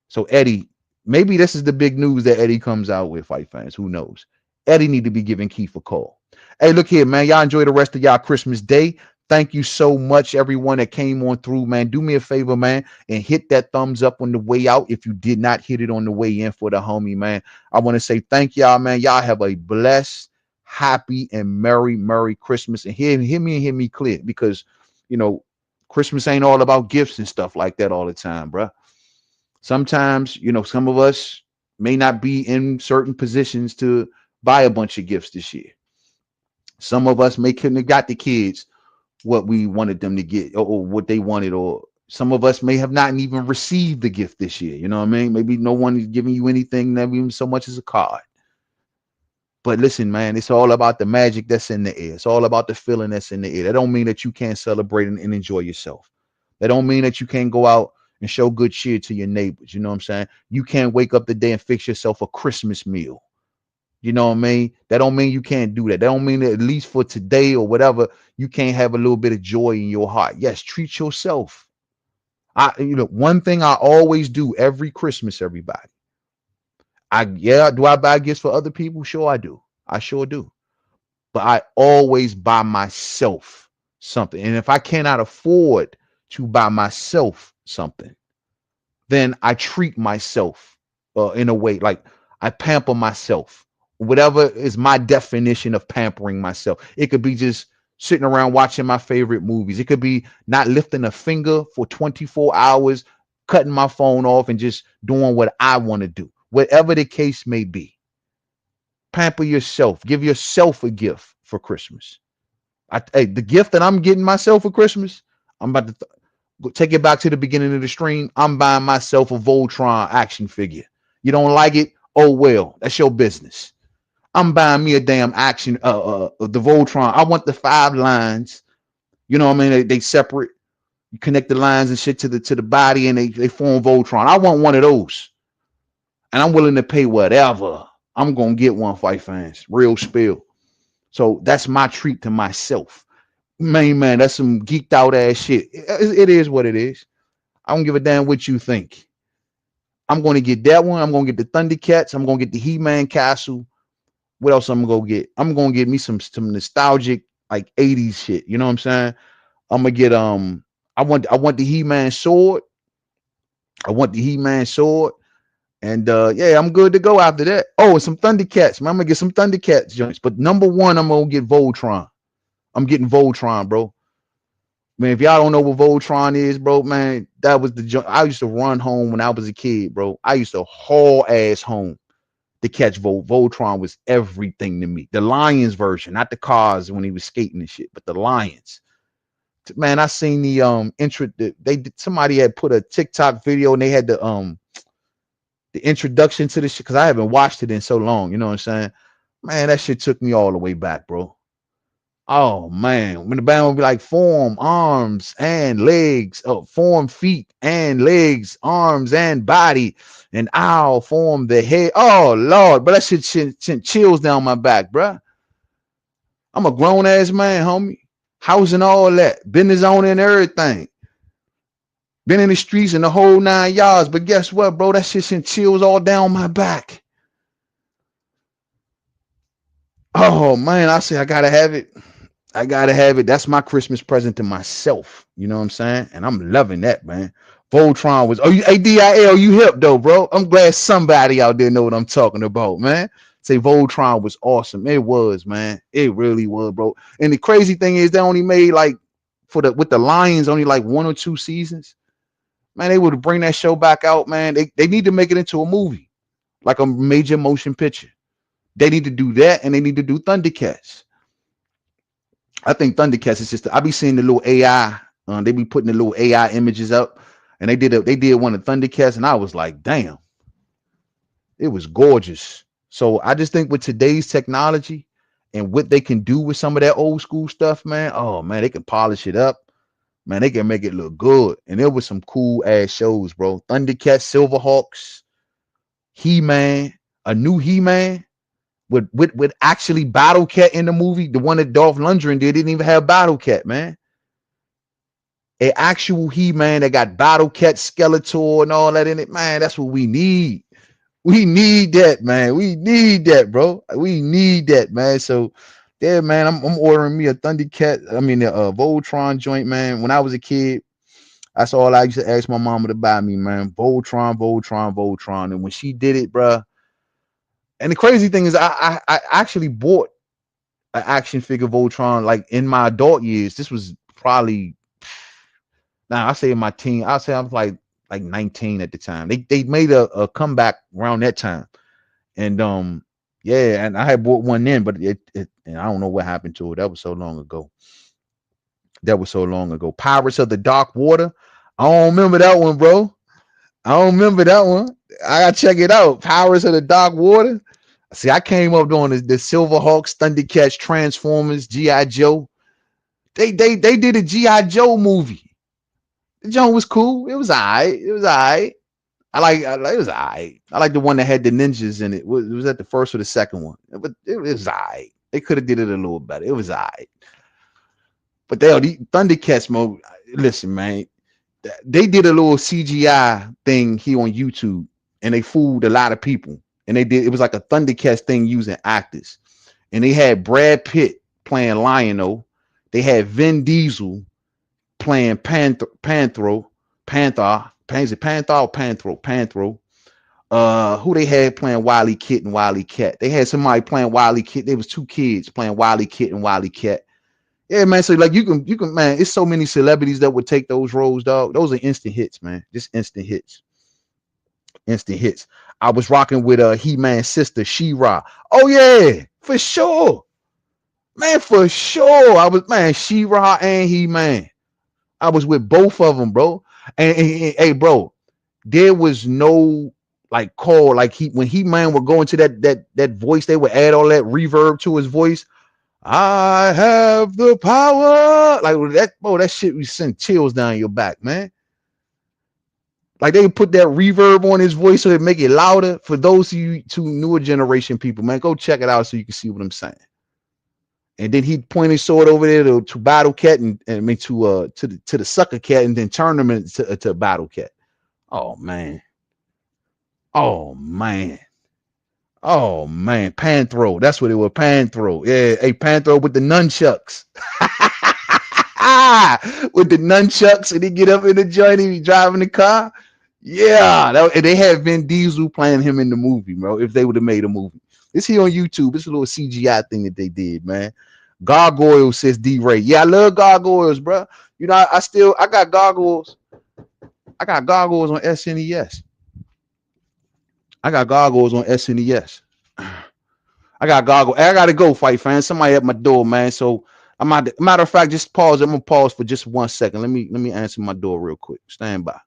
[SPEAKER 1] So Eddie, maybe this is the big news that Eddie comes out with, fight fans. Who knows? Eddie need to be giving Keith a call. Hey, look here, man. Y'all enjoy the rest of y'all Christmas Day. Thank you so much, everyone that came on through, man. Do me a favor, man, and hit that thumbs up on the way out if you did not hit it on the way in for the homie, man. I want to say thank y'all, man. Y'all have a blessed, happy, and merry Christmas. And hear me clear, because, you know, Christmas ain't all about gifts and stuff like that all the time, bro. Sometimes, you know, some of us may not be in certain positions to buy a bunch of gifts this year. Some of us may couldn't have got the kids what we wanted them to get, or what they wanted, or some of us may have not even received the gift this year. You know what I mean? Maybe no one is giving you anything, not even so much as a card. But listen, man, it's all about the magic that's in the air. It's all about the feeling that's in the air. That don't mean that you can't celebrate and enjoy yourself. That don't mean that you can't go out and show good cheer to your neighbors. You know what I'm saying? You can't wake up the day and fix yourself a Christmas meal. You know what I mean? That don't mean you can't do that. That don't mean that at least for today or whatever, you can't have a little bit of joy in your heart. Yes, treat yourself. One thing I always do every Christmas, everybody. Do I buy gifts for other people? Sure I do. I sure do. But I always buy myself something. And if I cannot afford to buy myself something, then I treat myself in a way, like I pamper myself. Whatever is my definition of pampering myself. It could be just sitting around watching my favorite movies. It could be not lifting a finger for 24 hours, cutting my phone off and just doing what I want to do. Whatever the case may be. Pamper yourself. Give yourself a gift for Christmas. The gift that I'm getting myself for Christmas, I'm about to take it back to the beginning of the stream. I'm buying myself a Voltron action figure. You don't like it? Oh well, that's your business. I'm buying me a damn action, the Voltron. I want the 5 lines. You know what I mean? They separate. You connect the lines and shit to the body, and they form Voltron. I want one of those, and I'm willing to pay whatever. I'm gonna get one, fight fans. Real spill. So that's my treat to myself. Man, that's some geeked out ass shit. It is what it is. I don't give a damn what you think. I'm going to get that one. I'm going to get the Thundercats. I'm going to get the He-Man Castle. What else I'm going to get? I'm going to get me some nostalgic, like 80s shit. You know what I'm saying? I'm going to get I want the He-Man sword. I want the He-Man sword. And yeah, I'm good to go after that. Oh, and some Thundercats. Man, I'm going to get some Thundercats joints. But number one, I'm going to get Voltron. I'm getting Voltron, bro. Man, if y'all don't know what Voltron is, bro, man, that was the junk. I used to run home when I was a kid, bro. I used to haul ass home to catch Voltron was everything to me. The Lions version, not the cars when he was skating and shit, but the Lions. Man, I seen the intro. Somebody had put a TikTok video and they had the introduction to this shit, because I haven't watched it in so long. You know what I'm saying? Man, that shit took me all the way back, bro. Oh man, when the band would be like form arms and legs, form feet and legs, arms and body, and I'll form the head. Oh Lord, but that shit sent chills down my back, bruh. I'm a grown ass man, homie. House and all that, business owner and everything. Been in the streets in the whole 9 yards, but guess what, bro? That shit sent chills all down my back. Oh man, I say I gotta have it. I gotta have it. That's my Christmas present to myself. You know what I'm saying? And I'm loving that, man. Voltron was. Oh, you ADIL, you hip though, bro. I'm glad somebody out there know what I'm talking about, man. Say Voltron was awesome. It was, man. It really was, bro. And the crazy thing is, they only made like for the with the Lions only like 1 or 2 seasons. Man, they would bring that show back out, man. They need to make it into a movie, like a major motion picture. They need to do that, and they need to do Thundercats. I think Thundercats is just. I be seeing the little AI. They be putting the little AI images up, and they did one of Thundercats, and I was like, damn, it was gorgeous. So I just think with today's technology and what they can do with some of that old school stuff, man. Oh man, they can polish it up. Man, they can make it look good. And there was some cool ass shows, bro. Thundercats, Silverhawks, He-Man, a new He-Man with actually Battle Cat in the movie. The one that Dolph Lundgren didn't even have Battle Cat, man. A actual He-Man that got Battle Cat, Skeletor, and all that in it, man. That's what we need. We need that, man. We need that, bro. We need that, man. So, yeah, man, I'm ordering me a Thundercat. I mean, a Voltron joint, man. When I was a kid, that's all I used to ask my mama to buy me, man. Voltron, Voltron, Voltron. And when she did it, bro. And the crazy thing is, I actually bought an action figure Voltron like in my adult years. This was probably now I say in my teen. I say I was like 19 at the time. They made a comeback around that time, and yeah, and I had bought one then, but it and I don't know what happened to it. That was so long ago. That was so long ago. Pirates of the Dark Water. I don't remember that one, bro. I don't remember that one. I gotta check it out. Pirates of the Dark Water. See, I came up doing the Silverhawks, Thundercats, Transformers, GI Joe. They did a GI Joe movie. The Joe was cool. It was alright. It was alright. It was alright. I like the one that had the ninjas in it. Was that the first or the second one? But it was alright. They could have did it a little better. It was alright. But the Thundercats mode. Listen, man, they did a little CGI thing here on YouTube, and they fooled a lot of people. And they did. It was like a Thundercats thing using actors, and they had Brad Pitt playing Lion-O. They had Vin Diesel playing Is it Panther or Panthro? Who they had playing Wily Kit and Wily Cat? They had somebody playing Wily Kit. There was 2 kids playing Wily Kit and Wily Cat. Yeah, man. So like you can, man. It's so many celebrities that would take those roles, dog. Those are instant hits, man. Just instant hits, instant hits. I was rocking with He-Man's sister, She-Ra. Oh yeah, for sure, man, for sure. I was man, She-Ra and He-Man. I was with both of them, bro. And hey, bro, there was no like call like he when He-Man would go into that voice, they would add all that reverb to his voice. I have the power. Like that, bro, that shit we send chills down your back, man. Like they put that reverb on his voice so it make it louder. For those of you two newer generation people, man, go check it out so you can see what I'm saying. And then he'd point his sword over there to Battle Cat and I mean to the sucker cat and then turn him into to Battle Cat. Oh man. Oh man. Oh man. Panthro. That's what it was. Panthro. Yeah. Hey, Panthro with the nunchucks. With the nunchucks and he get up in the joint and he driving the car. Yeah, and they had Vin Diesel playing him in the movie, bro. If they would have made a movie, it's here on YouTube. It's a little CGI thing that they did, man. Gargoyles, says D Ray. Yeah, I love gargoyles, bro. You know, I got gargoyles. I got gargoyles on SNES. I got gargoyles on SNES. I got gargoyles. I gotta go, fight fans. Somebody at my door, man. So matter of fact, just pause. I'm gonna pause for just 1 second. Let me answer my door real quick. Stand by.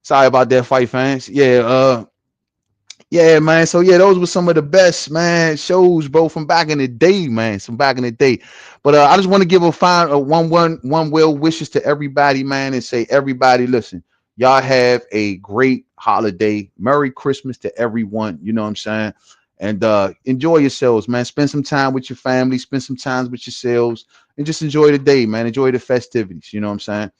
[SPEAKER 1] Sorry about that, fight fans. Yeah, man. So yeah, those were some of the best, man, shows, bro, from back in the day, man. Some back in the day. But I just want to give a one well wishes to everybody, man, and say, everybody, listen, y'all have a great holiday. Merry Christmas to everyone. You know what I'm saying? And enjoy yourselves, man. Spend some time with your family, spend some time with yourselves, and just enjoy the day, man. Enjoy the festivities. You know what I'm saying?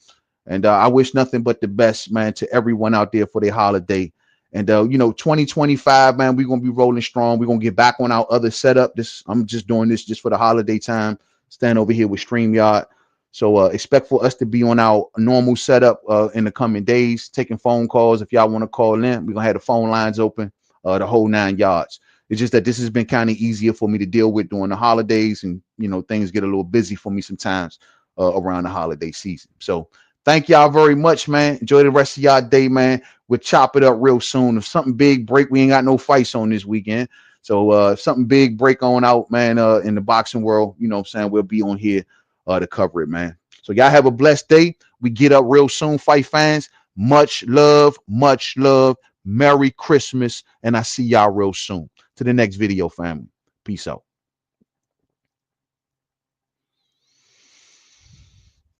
[SPEAKER 1] And I wish nothing but the best, man, to everyone out there for their holiday. And 2025, man, we're gonna be rolling strong. We're gonna get back on our other setup. I'm just doing this just for the holiday time. Stand over here with StreamYard. So expect for us to be on our normal setup in the coming days, taking phone calls. If y'all want to call in, we're gonna have the phone lines open, the whole 9 yards. It's just that this has been kind of easier for me to deal with during the holidays, and things get a little busy for me sometimes around the holiday season. So thank y'all very much, man. Enjoy the rest of y'all day, man. We'll chop it up real soon. If something big break, we ain't got no fights on this weekend. So if something big break on out, man, in the boxing world, you know what I'm saying, we'll be on here to cover it, man. So y'all have a blessed day. We get up real soon, fight fans. Much love, much love. Merry Christmas. And I see y'all real soon. To the next video, family. Peace out.